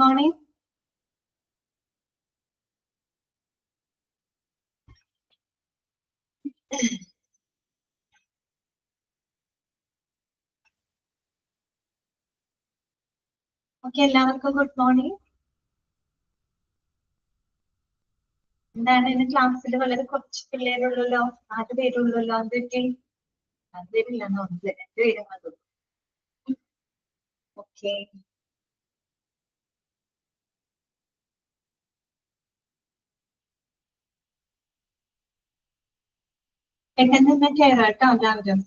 morning. Okay, എല്ലാവർക്കും good morning. എന്താണ് ഇന്ന് ക്ലാസ്സിൽ വളരെ കുറച്ച് പിള്ളേരുള്ളല്ലോ, 4 പേരുള്ളല്ലോ, എന്തൊക്കെ 4 പേരില്ല, 2 പേരും വന്നു. ഓക്കെ, പെട്ടെന്ന് തന്നെ കയറാം കേട്ടോ എല്ലാവരും.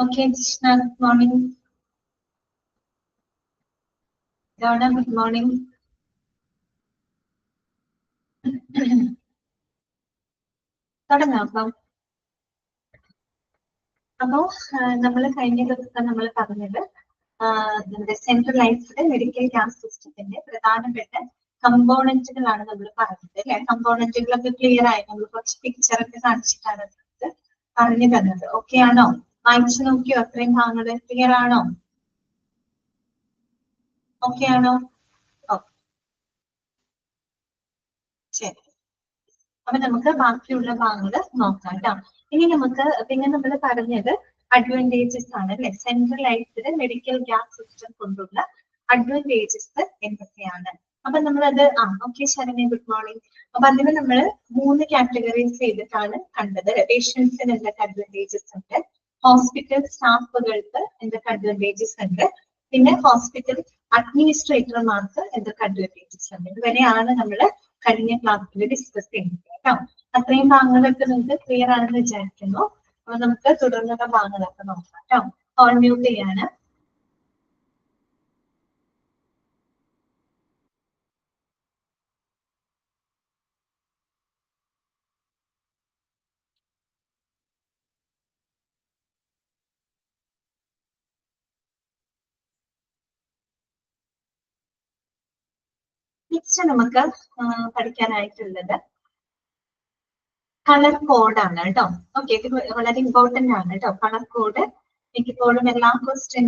Okay Jishna, good morning. Jona, good morning. തുടങ്ങാം അപ്പോ നമ്മൾ കഴിഞ്ഞ ദിവസം നമ്മൾ പറഞ്ഞത് നമ്മുടെ സെൻട്രലൈസ്ഡ് മെഡിക്കൽ ക്യാമ്പ് സിസ്റ്റത്തിന്റെ പ്രധാനപ്പെട്ട കമ്പോണന്റുകളാണ് നമ്മൾ പറഞ്ഞത് അല്ലെ. കമ്പോണന്റുകളൊക്കെ ക്ലിയർ ആയി, നമ്മൾ കുറച്ച് പിക്ചറൊക്കെ കാണിച്ചിട്ടാണ് പറഞ്ഞു തന്നത്. ഓക്കെ ആണോ? വായിച്ചു നോക്കിയോ? അത്രയും ഭാഗങ്ങൾ ക്ലിയർ ആണോ? ഓക്കെ ആണോ? ശരി, അപ്പൊ നമുക്ക് ബാക്കിയുള്ള ഭാഗങ്ങൾ നോക്കാം കേട്ടോ. ഇനി നമുക്ക് പിന്നെ നമ്മൾ പറഞ്ഞത് അഡ്വാൻറ്റേജസ് ആണ് അല്ലെ. സെൻട്രലൈസ്ഡ് മെഡിക്കൽ ക്യാമ്പ് സിസ്റ്റം കൊണ്ടുള്ള അഡ്വാൻറ്റേജസ് എന്തൊക്കെയാണ്? അപ്പൊ നമ്മളത് ഓക്കെ ശരണ്യ, ഗുഡ് മോർണിംഗ്. അപ്പൊ അതിന് നമ്മൾ 3 കാറ്റഗറീസ് ചെയ്തിട്ടാണ് കണ്ടത്. പേഷ്യൻസിന് എന്തൊക്കെ അഡ്വാൻറ്റേജസ് ഉണ്ട്, ഹോസ്പിറ്റൽ സ്റ്റാഫുകൾക്ക് എന്തൊക്കെ അഡ്വാൻറ്റേജസ് ഉണ്ട്, പിന്നെ ഹോസ്പിറ്റൽ അഡ്മിനിസ്ട്രേറ്റർമാർക്ക് എന്തൊക്കെ അഡ്വാൻറ്റേജസ് ഉണ്ട്. ഇതുവരെയാണ് നമ്മൾ കഴിഞ്ഞ ക്ലാസ്സിൽ ഡിസ്കസ് ചെയ്യുന്നത് കേട്ടോ. അത്രയും ഭാഗങ്ങളൊക്കെ നിങ്ങൾക്ക് ക്ലിയർ ആണെന്ന് വിചാരിക്കുന്നു. അപ്പൊ നമുക്ക് തുടർന്നുള്ള ഭാഗങ്ങളൊക്കെ നോക്കാം കേട്ടോ. ഓൾ മ്യൂട്ട് ചെയ്യാണ്. നെക്സ്റ്റ് നമുക്ക് പഠിക്കാനായിട്ടുള്ളത് കളർ കോഡാണ് കേട്ടോ. ഓക്കെ, ഇത് വളരെ ഇമ്പോർട്ടന്റ് ആണ് കേട്ടോ. കളർ കോഡ് മിക്കപ്പോഴും എല്ലാ ക്വസ്റ്റ്യൻ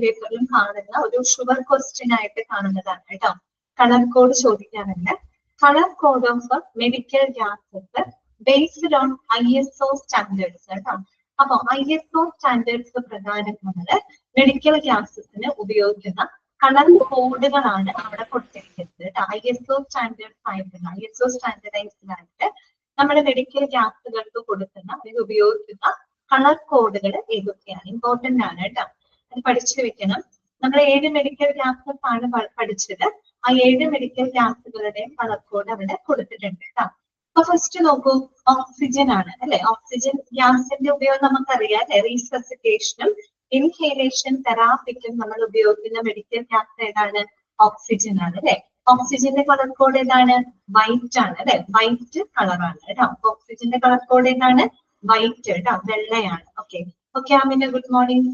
പേപ്പറിലും കാണുന്ന ഒരു ഷുവർ ക്വസ്റ്റ്യൻ ആയിട്ട് കാണുന്നതാണ് കേട്ടോ. കളർ കോഡ് ചോദിക്കാറുണ്ട്. Colour code of medical gases based on ISO standards കേട്ടോ. അപ്പൊ ISO സ്റ്റാൻഡേർഡ്സ് പ്രകാരം നമ്മള് മെഡിക്കൽ ഗ്യാസസിന് ഉപയോഗിക്കുന്ന കളർ കോഡുകളാണ് അവിടെ കൊടുത്തിരിക്കുന്നത് കേട്ടോ. ISO സ്റ്റാൻഡേർഡ്സ് ആയിട്ടുള്ള ISO സ്റ്റാൻഡേർഡൈസ്ഡ് ആയിട്ട് നമ്മുടെ മെഡിക്കൽ ഗ്യാസുകൾക്ക് കൊടുക്കുന്ന അല്ലെങ്കിൽ ഉപയോഗിക്കുന്ന കളർ കോഡുകൾ ഏതൊക്കെയാണ്? ഇമ്പോർട്ടന്റ് ആണ് കേട്ടോ, അത് പഠിച്ചു വെക്കണം. നമ്മൾ 7 മെഡിക്കൽ ഗ്യാസസ് ആണ് പഠിച്ചത്. ആ 7 മെഡിക്കൽ ഗ്യാസുകളുടെ കളർ കോഡ് അവിടെ കൊടുത്തിട്ടുണ്ട് കേട്ടോ. അപ്പൊ ഫസ്റ്റ് നോക്കൂ, ഓക്സിജൻ ആണ് അല്ലെ. ഓക്സിജൻ ഗ്യാസിന്റെ ഉപയോഗം നമുക്കറിയാം അല്ലെ. റീസസിറ്റേഷനും ഇൻഹേലേഷൻ തെറാപ്പിക്കും നമ്മൾ ഉപയോഗിക്കുന്ന മെഡിക്കൽ ഗ്യാസ് ഏതാണ്? ഓക്സിജൻ ആണ് അല്ലെ. ഓക്സിജന്റെ കളർ കോഡ് ഏതാണ്? വൈറ്റ് ആണ് അല്ലെ. വൈറ്റ് കളറാണ് കേട്ടോ. ഓക്സിജന്റെ കളർ കോഡ് ഏതാണ്? വൈറ്റ് കേട്ടോ, വെള്ളയാണ്. Okay okay, Amina good morning.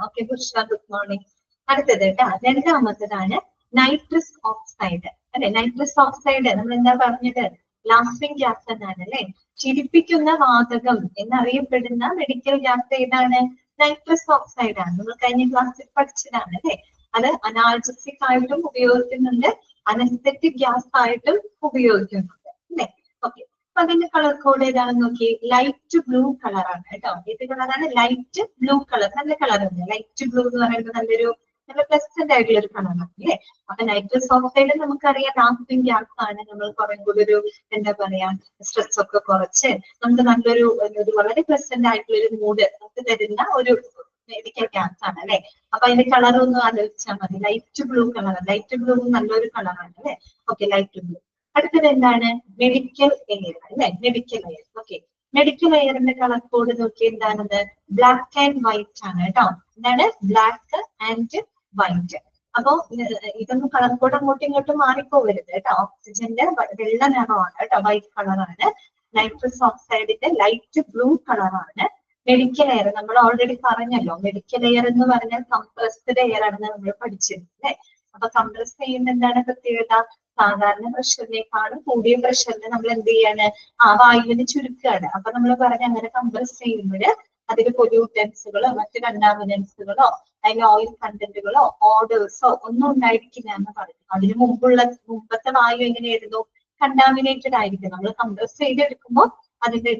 Okay Bushra, good morning. അടുത്തത് കേട്ടോ, രണ്ടാമത്തതാണ് നൈട്രസ് ഓക്സൈഡ് അല്ലെ. നൈട്രസ് ഓക്സൈഡ് നമ്മൾ എന്താ പറഞ്ഞത്? ലാഫിംഗ് ഗ്യാസ് എന്നാണ് അല്ലെ. ചിരിപ്പിക്കുന്ന വാതകം എന്നറിയപ്പെടുന്ന മെഡിക്കൽ ഗ്യാസ് ഏതാണ്? നൈട്രസ് ഓക്സൈഡ് ആണ്. നമ്മൾ കഴിഞ്ഞ ക്ലാസ്സിൽ പഠിച്ചതാണ് അല്ലെ. അത് അനാൽജസിക് ആയിട്ടും ഉപയോഗിക്കുന്നുണ്ട്, അനസ്തെറ്റിക് ഗ്യാസ് ആയിട്ടും ഉപയോഗിക്കുന്നുണ്ട് അല്ലെ. ഓക്കെ, അപ്പൊ അതിന്റെ കളർ കോഡ് ഏതാണെന്ന് നോക്കി. ലൈറ്റ് ബ്ലൂ കളറാണ് കേട്ടോ. ഏത് കളറാണ്? Light blue colour. നല്ല കളറുണ്ട്. ലൈറ്റ് ബ്ലൂ എന്ന് പറയുന്നത് നല്ല പ്ലസന്റ് ആയിട്ടുള്ള ഒരു കളറാണ് അല്ലെ. അപ്പൊ നൈട്രസ് ഓക്സൈഡ് നമുക്കറിയാം ലാഫിംഗ് ഗ്യാസ് ആണ്. നമ്മൾ കുറെ കൂടി ഒരു എന്താ പറയാ, സ്ട്രെസ് ഒക്കെ കുറച്ച് നമുക്ക് നല്ലൊരു വളരെ പ്ലസന്റ് ആയിട്ടുള്ള ഒരു മൂഡ് നമുക്ക് തരുന്ന ഒരു മെഡിക്കൽ ഗ്യാസ് ആണ് അല്ലെ. അപ്പൊ അതിന്റെ കളർ ഒന്ന് ആലോചിച്ചാൽ മതി. Light blue colour. Light blue നല്ലൊരു കളറാണ് അല്ലെ. Okay, light blue. അടുത്തത് എന്താണ്? മെഡിക്കൽ എയർ അല്ലെ. Medical air. ഓക്കെ, മെഡിക്കൽ എയറിന്റെ കളർ കോഡ് നോക്കി എന്താണത്? ബ്ലാക്ക് ആൻഡ് വൈറ്റ് ആണ് കേട്ടോ. എന്താണ്? Black and white. അപ്പോ ഇതൊന്നും കളർ കോഡ് അങ്ങോട്ടും ഇങ്ങോട്ടും മാറിപ്പോകരുത് കേട്ടോ. ഓക്സിജന്റെ വെള്ള നിറമാണ് കേട്ടോ, വൈറ്റ് കളറാണ്. നൈട്രസ് ഓക്സൈഡിന്റെ ലൈറ്റ് ബ്ലൂ കളറാണ്. മെഡിക്കൽ എയർ നമ്മൾ ഓൾറെഡി പറഞ്ഞല്ലോ, മെഡിക്കൽ എയർ എന്ന് പറഞ്ഞാൽ കംപ്രസ്ഡ് എയർ ആണെന്ന് നമ്മൾ പഠിച്ചിരുന്നു അല്ലെ. അപ്പൊ കംപ്രസ് ചെയ്യുന്ന എന്താണ് പ്രത്യേകത? സാധാരണ പ്രഷറിനേക്കാളും കൂടിയ പ്രഷറിന് നമ്മൾ എന്ത് ചെയ്യാണ്? ആ വായുവിനെ ചുരുക്കുകയാണ്. അപ്പൊ നമ്മൾ പറഞ്ഞ അങ്ങനെ കംപ്രസ് ചെയ്യുമ്പോൾ അതിൽ പൊല്യൂട്ടൻസുകളോ മറ്റു കണ്ടാമിനൻസുകളോ അതിന് ഓയിൽ കണ്ടന്റുകളോ ഓഡേഴ്സോ ഒന്നും ഉണ്ടായിരിക്കില്ല എന്ന് പറഞ്ഞു. അതിന് മുമ്പത്തെ വായു എങ്ങനെയായിരുന്നു? കണ്ടാമിനേറ്റഡ് ആയിരിക്കും. നമ്മൾ കംപ്രസ് ചെയ്തെടുക്കുമ്പോൾ അതിന്റെ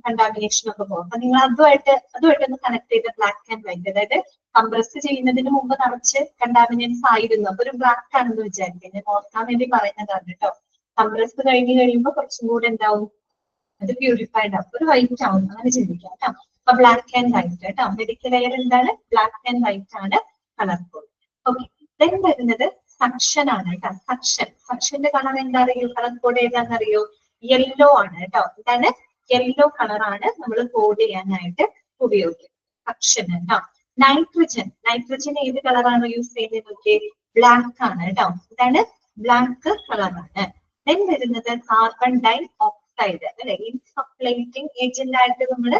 കണ്ടാമിനേഷൻ ഒക്കെ പോകും. അപ്പൊ നിങ്ങൾ അതുമായിട്ടൊന്ന് കണക്ട് ചെയ്ത ബ്ലാക്ക് ആൻഡ് വൈറ്റ്. അതായത് കംപ്രസ് ചെയ്യുന്നതിന് മുമ്പ് നിറച്ച് കണ്ടാമിനൻസ് ആയിരുന്നു. അപ്പൊ ഒരു ബ്ലാക്ക് ആണെന്ന് വിചാരിക്കുക. ഞാൻ ഓർക്കാൻ വേണ്ടി പറയുന്നതാണ് കേട്ടോ. കംപ്രസ് കഴിഞ്ഞ് കഴിയുമ്പോൾ കുറച്ചും കൂടെ എന്താവും? അത് പ്യൂരിഫൈഡ് ആവും, ഒരു വൈറ്റ് ആവും. അങ്ങനെ ചിന്തിക്കാം കേട്ടോ. അപ്പൊ ബ്ലാക്ക് ആൻഡ് വൈറ്റ് കേട്ടോ. മെഡിക്കൽ എയർ എന്താണ്? ബ്ലാക്ക് ആൻഡ് വൈറ്റ് ആണ് കളർ കോഡ്. ഓക്കെ, ദെൻ വരുന്നത് സക്ഷൻ ആണ് കേട്ടോ. സക്ഷന്റെ കളർ എന്താ അറിയോ? Colour code ഏതാണെന്നറിയോ? യെല്ലോ ആണ് കേട്ടോ. എന്താണ്? യെല്ലോ കളറാണ് നമ്മൾ കോഡ് ചെയ്യാനായിട്ട് ഉപയോഗിക്കുന്നത്. സക്ഷൻ കേട്ടോ. നൈട്രജൻ ഏത് കളറാണ് യൂസ് ചെയ്യുന്നത്? നോക്കിയേ, ബ്ലാക്ക് ആണ് കേട്ടോ. ഇതാണ് ബ്ലാക്ക് കളറാണ്. ദെൻ വരുന്നത് കാർബൺ ഡൈ ഓക്സൈഡ് അല്ലെ. ഇൻസപ്ലേറ്റിംഗ് ഏജന്റ് ആയിട്ട് നമ്മൾ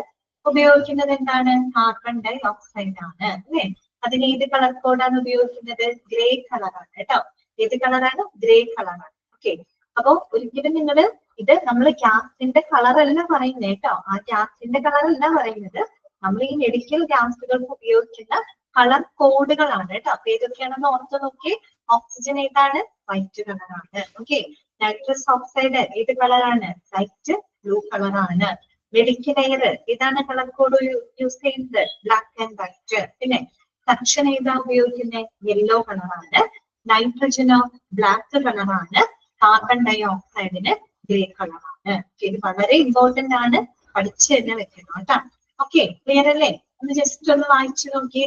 ഉപയോഗിക്കുന്നത് എന്താണ്? കാർബൺ ഡൈ ഓക്സൈഡ് ആണ് അല്ലെ. അതിന് ഏത് കളർ കോഡാണ് ഉപയോഗിക്കുന്നത്? ഗ്രേ കളറാണ് കേട്ടോ. ഏത് കളറാണ്? ഗ്രേ കളറാണ്. ഓക്കെ, അപ്പൊ ഒരിക്കലും നിങ്ങൾ ഇത് നമ്മൾ ഗ്യാസിന്റെ കളർ അല്ല പറയുന്നത് കേട്ടോ. ആ ഗ്യാസിന്റെ കളർ അല്ല പറയുന്നത്. നമ്മൾ ഈ മെഡിക്കൽ ഗ്യാസുകൾക്ക് ഉപയോഗിക്കുന്ന കളർ കോഡുകളാണ് കേട്ടോ. അപ്പൊ ഏതൊക്കെയാണെന്ന് ഓർത്ത് നോക്കി. ഓക്സിജൻ ഏതാണ്? വൈറ്റ് കളറാണ്. ഓക്കെ, നൈട്രസ് ഓക്സൈഡ് ഏത് കളറാണ്? ലൈറ്റ് ബ്ലൂ കളറാണ്. മെഡിക്കൽ എയർ ഏതാണ് കളർ കോഡ് യൂസ് ചെയ്യുന്നത്? Black and white. പിന്നെ സക്ഷൻ ഏതാ ഉപയോഗിക്കുന്നത്? യെല്ലോ കളറാണ്. നൈട്രജനോ ബ്ലാക്ക് കളറാണ്. കാർബൺ ഡൈ ഓക്സൈഡിന് ഗ്രേ കളറാണ്. ഇത് വളരെ ഇമ്പോർട്ടന്റ് ആണ്, പഠിച്ചു തന്നെ വെക്കണം കേട്ടോ. ഓക്കെ, ക്ലിയർ അല്ലേ? ഒന്ന് ജസ്റ്റ് ഒന്ന് വായിച്ചു നോക്കി.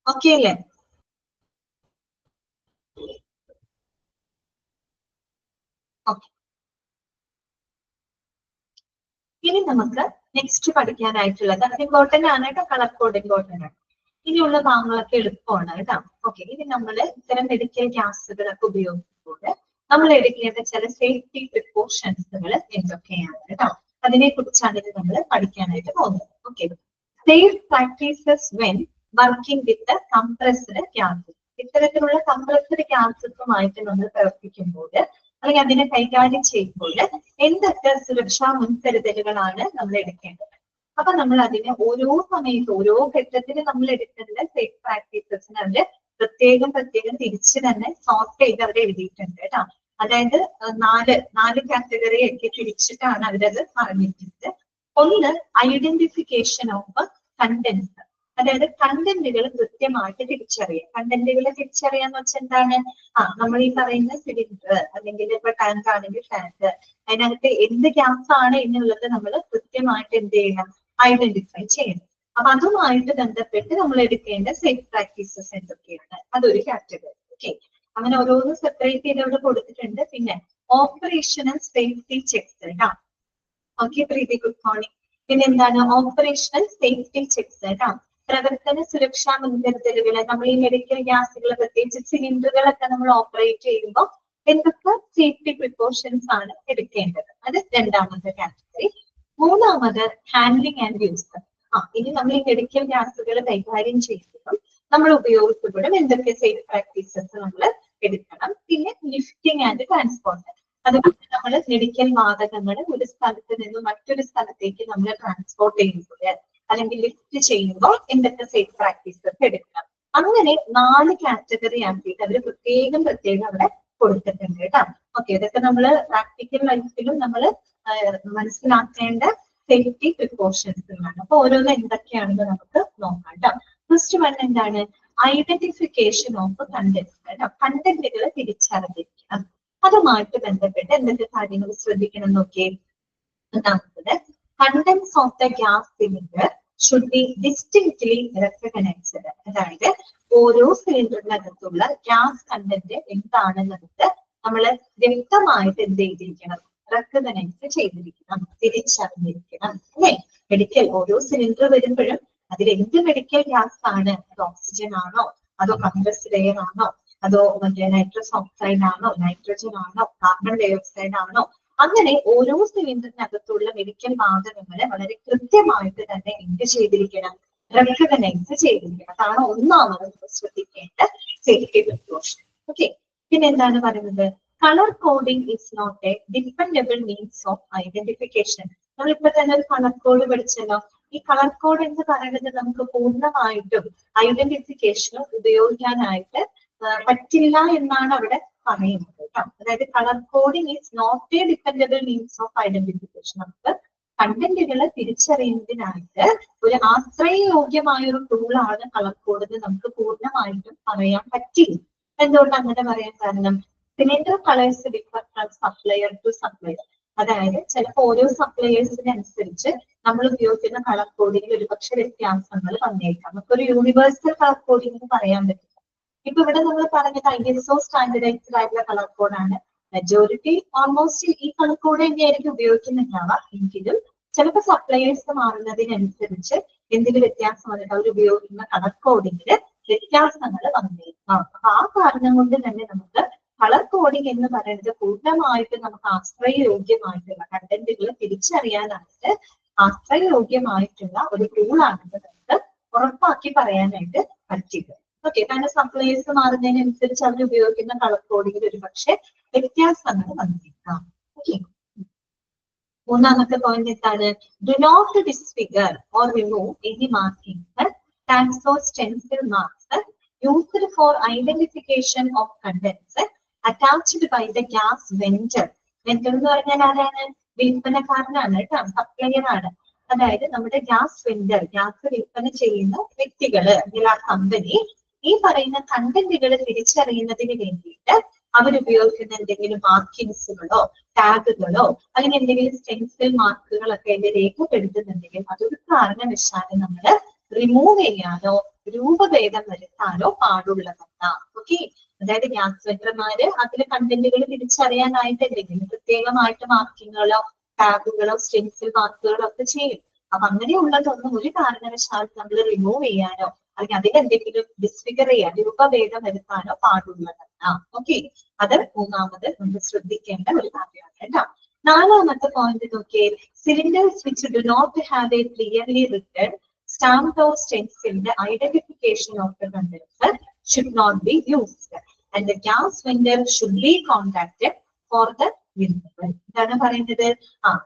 ഓക്കെ അല്ലേ? ഓക്കെ, ഇനി നമുക്ക് നെക്സ്റ്റ് പഠിക്കാനായിട്ടുള്ളത് അത് ഇമ്പോർട്ടന്റ് ആണ് കേട്ടോ. കളർ കോഡ് ഇമ്പോർട്ടന്റ് ആണ്. ഇനിയുള്ള ഭാഗങ്ങളൊക്കെ എളുപ്പമാണ് കേട്ടോ. ഓക്കെ, ഇനി നമ്മൾ ഇത്തരം മെഡിക്കൽ ഗ്യാസുകളൊക്കെ ഉപയോഗിക്കുമ്പോൾ നമ്മൾ എടുക്കേണ്ട ചില സേഫ്റ്റി പ്രിക്കോഷൻസുകൾ എന്തൊക്കെയാണ് കേട്ടോ. അതിനെ കുറിച്ചാണ് ഇത് നമ്മൾ പഠിക്കാനായിട്ട് പോകുന്നത്. Okay, safe practices when working with compressed gases. ഇത്തരത്തിലുള്ള കംപ്രസ്ഡ് ഗ്യാസസുമായിട്ട് നമ്മൾ പ്രവർത്തിക്കുമ്പോൾ അല്ലെങ്കിൽ അതിനെ കൈകാര്യം ചെയ്യുമ്പോൾ എന്തൊക്കെ സുരക്ഷാ മുൻകരുതലുകളാണ് നമ്മൾ എടുക്കേണ്ടത്? അപ്പൊ നമ്മൾ അതിനെ ഓരോ സമയത്ത് ഓരോ ഘട്ടത്തിൽ നമ്മൾ എടുക്കേണ്ട സേഫ് പ്രാക്ടീസസിന് അവര് പ്രത്യേകം തിരിച്ച് തന്നെ സോർട്ട് ചെയ്ത് അവർ എഴുതിയിട്ടുണ്ട് കേട്ടോ. അതായത് നാല് കാറ്റഗറി ഒക്കെ തിരിച്ചിട്ടാണ് അവരത് പറഞ്ഞിരിക്കുന്നത്. ഒന്ന്, ഐഡന്റിഫിക്കേഷൻ ഓഫ് കണ്ടന്റ്സ്. അതായത് കണ്ടന്റുകൾ കൃത്യമായിട്ട് തിരിച്ചറിയാം. കണ്ടന്റുകളെ തിരിച്ചറിയാന്ന് വെച്ചാൽ എന്താണ്? നമ്മൾ ഈ പറയുന്ന സിലിണ്ടർ അല്ലെങ്കിൽ ഇപ്പൊ ടാങ്ക് ആണെങ്കിൽ ടാങ്ക്, അതിനകത്ത് എന്ത് ഗ്യാസ് ആണ് എന്നുള്ളത് നമ്മൾ കൃത്യമായിട്ട് എന്ത് ചെയ്യണം? ഐഡന്റിഫൈ ചെയ്യണം. അപ്പൊ അതുമായിട്ട് ബന്ധപ്പെട്ട് നമ്മൾ എടുക്കേണ്ട സേഫ് പ്രാക്ടീസസ് എന്തൊക്കെയാണ്? അതൊരു കാറ്റഗറി. ഓക്കെ, അങ്ങനെ ഓരോന്ന് സെപ്പറേറ്റ് ചെയ്ത് അവിടെ കൊടുത്തിട്ടുണ്ട്. പിന്നെ ഓപ്പറേഷണൽ സേഫ്റ്റി ചെക്സ് കേട്ടോ. ഓക്കെ, പ്രീതി ഗുഡ് മോർണിംഗ്. പിന്നെ എന്താണ് ഓപ്പറേഷണൽ സേഫ്റ്റി ചെക്സ് കേട്ടോ? പ്രവർത്തന സുരക്ഷാ മുൻകരുതലുകൾ. നമ്മൾ ഈ മെഡിക്കൽ ഗ്യാസുകൾ പ്രത്യേകിച്ച് സിലിണ്ടറുകളൊക്കെ നമ്മൾ ഓപ്പറേറ്റ് ചെയ്യുമ്പോൾ എന്തൊക്കെ സേഫ്റ്റി പ്രിക്കോഷൻസ് ആണ് എടുക്കേണ്ടത്? അത് രണ്ടാമത്തെ കാറ്റഗറി. മൂന്നാമത് ഹാൻഡ്ലിംഗ് ആൻഡ് യൂസ്. ഇനി നമ്മൾ ഈ മെഡിക്കൽ ഗ്യാസുകൾ കൈകാര്യം ചെയ്യുമ്പോൾ നമ്മൾ ഉപയോഗിക്കുമ്പോഴും എന്തൊക്കെ സേഫ് പ്രാക്ടീസസ് നമ്മൾ എടുക്കണം? പിന്നെ ലിഫ്റ്റിംഗ് ആൻഡ് ട്രാൻസ്പോർട്ട്. അതുപോലെ നമ്മൾ മെഡിക്കൽ വാതകങ്ങൾ ഒരു സ്ഥലത്ത് നിന്ന് മറ്റൊരു സ്ഥലത്തേക്ക് നമ്മൾ ട്രാൻസ്പോർട്ട് ചെയ്യുമ്പോൾ അല്ലെങ്കിൽ ലിഫ്റ്റ് ചെയ്യുമ്പോൾ എന്തൊക്കെ സേഫ് പ്രാക്ടീസസ് എടുക്കണം? അങ്ങനെ 4 കാറ്റഗറി ആക്കിയിട്ട് അവർ പ്രത്യേകം അവിടെ കൊടുത്തിട്ടുണ്ട് കേട്ടോ. ഓക്കെ, ഇതൊക്കെ നമ്മൾ പ്രാക്ടിക്കൽ ലൈഫിലും നമ്മൾ മനസ്സിലാക്കേണ്ട സേഫ്റ്റി പ്രിക്കോഷൻസുകളാണ്. അപ്പൊ ഓരോന്ന് എന്തൊക്കെയാണെന്ന് നമുക്ക് നോക്കാം കേട്ടോ. ഫസ്റ്റ് വൺ എന്താണ്? ഐഡന്റിഫിക്കേഷൻ ഓഫ് കണ്ടന്റ് കേട്ടോ. കണ്ടന്റുകൾ തിരിച്ചറിഞ്ഞിരിക്കണം. അതുമായിട്ട് ബന്ധപ്പെട്ട് എന്തൊക്കെ കാര്യങ്ങൾ ശ്രദ്ധിക്കണം നോക്കിയേ. ഒന്നാമത്, contents of the gas cylinder should be distinctly recognised. അതായത് ഓരോ സിലിണ്ടറിനകത്തുള്ള ഗ്യാസ് കണ്ടന്റ് എന്താണെന്നത് നമ്മൾ വ്യക്തമായിട്ട് എന്ത് ചെയ്തിരിക്കണം? റെക്കഗ്നൈസ് ചെയ്തിരിക്കണം, തിരിച്ചറിഞ്ഞിരിക്കണം അല്ലെ. മെഡിക്കൽ ഓരോ സിലിണ്ടർ വരുമ്പോഴും അതിൽ എന്ത് മെഡിക്കൽ ഗ്യാസ് ആണ്? അത് ഓക്സിജൻ ആണോ, അതോ ഫംഗസ് ലെയർ ആണോ, അതോ മറ്റേ നൈട്രസ് ഓക്സൈഡ് ആണോ, നൈട്രജൻ ആണോ, കാർബൺ ഡൈ ഓക്സൈഡ് ആണോ, അങ്ങനെ ഓരോ സിലിണ്ടറിനകത്തുള്ള മെഡിക്കൽ വാതകങ്ങളെ വളരെ കൃത്യമായിട്ട് തന്നെ എന്ത് ചെയ്തിരിക്കണം, റെക്കഗ്നൈസ് ചെയ്തിരിക്കണം. അതാണ് ഒന്നാമത് ശ്രദ്ധിക്കേണ്ട സേഫ്റ്റി പ്രിക്കോഷൻ. ഓക്കെ, പിന്നെ എന്താണ് പറയുന്നത്, colour coding is not a dependable means of identification. നമ്മളിപ്പോ തന്നെ ഒരു കളർ കോഡ് പഠിച്ചല്ലോ. ഈ കളർ കോഡ് എന്ന് പറയുന്നത് നമുക്ക് പൂർണ്ണമായിട്ടും ഐഡന്റിഫിക്കേഷന് ഉപയോഗിക്കാനായിട്ട് പറ്റില്ല എന്നാണ് അവിടെ പറയുന്നത് കേട്ടോ. അതായത് colour coding is not a dependable means of identification. നമുക്ക് കണ്ടന്റുകളെ തിരിച്ചറിയുന്നതിനായിട്ട് ഒരു ആശ്രയയോഗ്യമായ ഒരു ടൂളാണ് കളർ കോഡ് എന്ന് നമുക്ക് പൂർണ്ണമായിട്ടും പറയാൻ പറ്റില്ല. എന്തുകൊണ്ട് അങ്ങനെ പറയാൻ കാരണം, cylinder colours differ from supplier to supplier. അതായത് ചിലപ്പോൾ ഓരോ സപ്ലയേഴ്സിനനുസരിച്ച് നമ്മൾ ഉപയോഗിക്കുന്ന കളർ കോഡിങ്ങിൽ ഒരുപക്ഷെ വ്യത്യാസങ്ങൾ വന്നേക്കാം. നമുക്കൊരു യൂണിവേഴ്സൽ കളർ കോഡിംഗ് എന്ന് പറയാൻ പറ്റില്ല. ഇപ്പൊ ഇവിടെ നമ്മൾ പറഞ്ഞത് ISO സ്റ്റാൻഡർഡൈസ്ഡ് ആയിട്ടുള്ള കളർ കോഡാണ്. മെജോറിറ്റി ഓൾമോസ്റ്റ് ഈ കളർ കോഡ് തന്നെയായിരിക്കും ഉപയോഗിക്കുന്നുണ്ടാവുക. എങ്കിലും ചിലപ്പോൾ സപ്ലയേഴ്സ് മാറുന്നതിനനുസരിച്ച് എന്തെങ്കിലും വ്യത്യാസം വന്നിട്ട് അവർ ഉപയോഗിക്കുന്ന കളർ കോഡിങ്ങില് വ്യത്യാസങ്ങൾ വന്നേക്കാം. അപ്പൊ ആ കാരണം കൊണ്ട് തന്നെ നമുക്ക് കളർ കോഡിംഗ് എന്ന് പറയുന്നത് പൂർണ്ണമായിട്ട് നമുക്ക് ആശ്രയയോഗ്യമായിട്ടുള്ള കണ്ടന്റുകൾ തിരിച്ചറിയാനായിട്ട് ആശ്രയയോഗ്യമായിട്ടുള്ള ഒരു ടൂളാണെന്ന് നമുക്ക് ഉറപ്പാക്കി പറയാനായിട്ട് പറ്റില്ല. ഓക്കെ, കാരണം സപ്ലൈസ് മാറുന്നതിനനുസരിച്ച് അവർ ഉപയോഗിക്കുന്ന കളർ കോഡിങ്ങിൽ ഒരു പക്ഷെ വ്യത്യാസങ്ങൾ വന്നേക്കാം. ഓക്കെ, മൂന്നാമത്തെ പോയിന്റ് എന്താണ്, do not disfigure or remove any marking tags or stencil marks used for identification of contents attached by the gas vendor. Vendor എന്ന് പറഞ്ഞാൽ ആരാണ്, വിൽപ്പനക്കാരനാണ് കേട്ടോ, സപ്ലയർ ആണ്. അതായത് നമ്മുടെ ഗ്യാസ് വെൻഡർ, ഗ്യാസ് വിൽപ്പന ചെയ്യുന്ന വ്യക്തികള് അല്ലെങ്കിൽ ആ കമ്പനി ഈ പറയുന്ന കണ്ടന്റുകൾ തിരിച്ചറിയുന്നതിന് വേണ്ടിയിട്ട് അവരുപയോഗിക്കുന്ന എന്തെങ്കിലും മാർക്കിങ്സുകളോ ടാഗുകളോ അല്ലെങ്കിൽ എന്തെങ്കിലും സ്റ്റെൻസിൽ മാർക്കുകളൊക്കെ അതിൽ രേഖപ്പെടുത്തുന്നുണ്ടെങ്കിൽ അതൊരു കാരണവശാലും നമ്മൾ റിമൂവ് ചെയ്യാനോ രൂപഭേദം വരുത്താനോ പാടുള്ളതല്ല. ഓക്കെ, അതായത് ഗ്യാസ് വെൻഡർമാര് അതിലെ കണ്ടന്റുകൾ തിരിച്ചറിയാനായിട്ട് എന്തെങ്കിലും പ്രത്യേകമായിട്ട് മാർക്കിങ്ങുകളോ ടാഗുകളോ സ്റ്റെൻസിൽ മാർക്കുകളോ ഒക്കെ ചെയ്യും. അപ്പൊ അങ്ങനെയുള്ളതൊന്നും ഒരു കാരണവശാലും നമ്മൾ റിമൂവ് ചെയ്യാനോ അല്ലെങ്കിൽ അതിലെന്തെങ്കിലും ഡിസ്ഫിഗർ ചെയ്യാൻ രൂപഭേദം വരുത്താനോ പാടുള്ളതല്ല. ഓക്കെ, അത് മൂന്നാമത് നമ്മൾ ശ്രദ്ധിക്കേണ്ട ഒരു കാര്യമാണ് കേട്ടോ. നാലാമത്തെ പോയിന്റ് നോക്കിയേ, cylinders which do not have a clearly written stamped or stenciled identification of the condenser should not be used and the gas vendor should be contacted for the renewal. എന്താണ് പറയുന്നത്,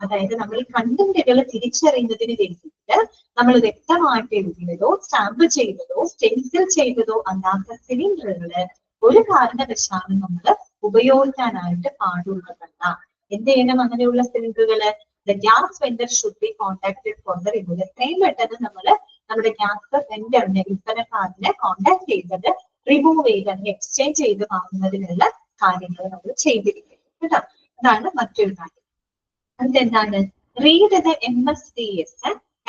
അതായത് നമ്മൾ കണ്ടന്റുകൾ തിരിച്ചറിയുന്നതിന് വേണ്ടിയിട്ട് നമ്മൾ വ്യക്തമായിട്ട് എഴുതിയതോ സ്റ്റാമ്പ് ചെയ്തതോ stencil ചെയ്തതോ അല്ലാത്ത സിലിണ്ടറുകള് ഒരു കാരണവശാലും നമ്മൾ ഉപയോഗിക്കാനായിട്ട് പാടുള്ളതല്ല. എന്ത് ചെയ്യണം, അങ്ങനെയുള്ള സിലിണ്ടറുകള് the gas vendor should be contacted for the renewal. എത്രയും പെട്ടെന്ന് നമ്മൾ നമ്മുടെ ഗ്യാസ് വെൻഡറിനെ, വിൽപ്പനക്കാരനെ കോണ്ടാക്ട് ചെയ്തത് റിമൂവ് ചെയ്ത് അല്ലെങ്കിൽ എക്സ്ചേഞ്ച് ചെയ്ത് വാങ്ങുന്നതിനുള്ള കാര്യങ്ങൾ നമ്മൾ ചെയ്തിരിക്കും കേട്ടോ. അതാണ് മറ്റൊരു കാര്യം. അതെന്താണ്, read the MSDS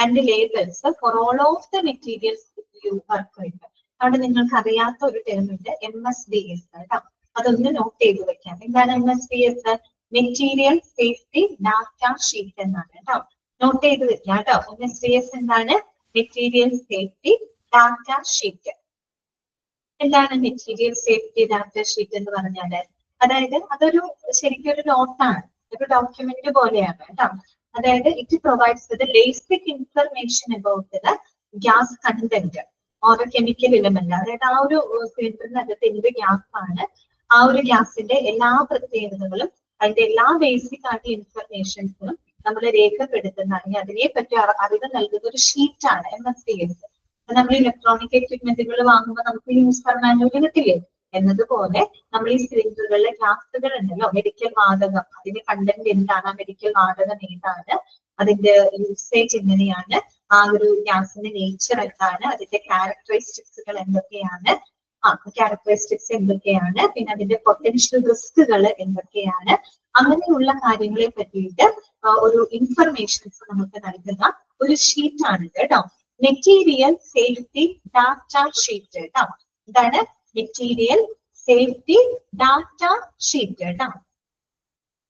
and labels for all of the materials you work with. അവിടെ നിങ്ങൾക്ക് അറിയാത്ത ഒരു ടേം ഉണ്ട്, MSDS കേട്ടോ. അതൊന്ന് നോട്ട് ചെയ്ത് വെക്കാം. എന്താണ് MSDS? Material safety data sheet എന്നാണ് കേട്ടോ. നോട്ട് ചെയ്ത് വെക്കാം കേട്ടോ. MSDS എന്താണ്? Material safety data sheet. എന്താണ് മെറ്റീരിയൽ സേഫ്റ്റി ഡാറ്റ ഷീറ്റ് എന്ന് പറഞ്ഞാല്? അതായത് അതൊരു ശരിക്കും ഒരു നോട്ടാണ്, ഒരു ഡോക്യുമെന്റ് പോലെയാണ് കേട്ടോ. അതായത് it provides the basic information about the gas content or chemical element. അതായത് ആ ഒരു സിലിണ്ടറിനകത്ത് എന്ത് ഗ്യാസ് ആണ്, ആ ഒരു ഗ്യാസിന്റെ എല്ലാ പ്രത്യേകതകളും അതിന്റെ എല്ലാ ബേസിക് ആയിട്ടുള്ള ഇൻഫർമേഷൻസും നമ്മൾ രേഖപ്പെടുത്തുന്ന അല്ലെങ്കിൽ അതിനെ പറ്റി അറിവ് നൽകുന്ന ഒരു ഷീറ്റാണ് MSDS. നമ്മൾ ഇലക്ട്രോണിക് എക്വിപ്മെന്റുകൾ വാങ്ങുമ്പോൾ നമുക്ക് യൂസർ മാനുവൽ കിട്ടില്ലേ, എന്നതുപോലെ നമ്മൾ ഈ സിലിണ്ടറുകളിലെ ഗ്യാസുകൾ ഉണ്ടല്ലോ, മെഡിക്കൽ വാതകം, അതിന്റെ കണ്ടന്റ് എന്താണ്, ആ മെഡിക്കൽ വാതകം ഏതാണ്, അതിന്റെ യൂസേജ് എങ്ങനെയാണ്, ആ ഒരു ഗ്യാസിന്റെ നേച്ചർ എന്താണ്, അതിന്റെ ക്യാരക്ടറിസ്റ്റിക്സുകൾ എന്തൊക്കെയാണ്, ക്യാരക്ടറിസ്റ്റിക്സ് എന്തൊക്കെയാണ്, പിന്നെ അതിന്റെ പൊട്ടൻഷ്യൽ റിസ്കുകൾ എന്തൊക്കെയാണ്, അങ്ങനെയുള്ള കാര്യങ്ങളെ പറ്റിയിട്ട് ഒരു ഇൻഫർമേഷൻസ് നമുക്ക് നൽകുന്ന ഒരു ഷീറ്റാണ് കേട്ടോ. മെറ്റീരിയൽ സേഫ്റ്റി ഡാറ്റ ഷീറ്റ് കേട്ടോ. എന്താണ് മെറ്റീരിയൽ സേഫ്റ്റി ഡാറ്റ ഷീറ്റ് കേട്ടോ.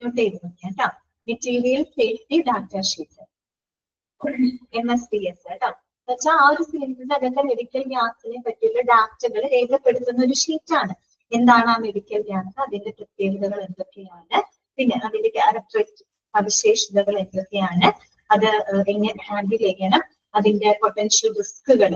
നോട്ട് ചെയ്ത് നോക്കിയാ കേട്ടോ. Material safety data sheet MSDS കേട്ടോ. എന്നുവെച്ചാൽ ആ ഒരു സിലിണ്ടറിന്റെ അകത്തെ മെഡിക്കൽ ഗ്യാസിനെ പറ്റിയുള്ള ഡാറ്റകൾ രേഖപ്പെടുത്തുന്ന ഒരു ഷീറ്റാണ്. എന്താണ് ആ മെഡിക്കൽ ഗ്യാസ്, അതിന്റെ പ്രത്യേകതകൾ എന്തൊക്കെയാണ്, പിന്നെ അതിന്റെ ക്യാരക്ടറിസ്റ്റിക് സവിശേഷതകൾ എന്തൊക്കെയാണ്, അത് എങ്ങനെ ഹാൻഡിൽ ചെയ്യണം, അതിന്റെ പൊട്ടൻഷ്യൽ റിസ്കുകൾ,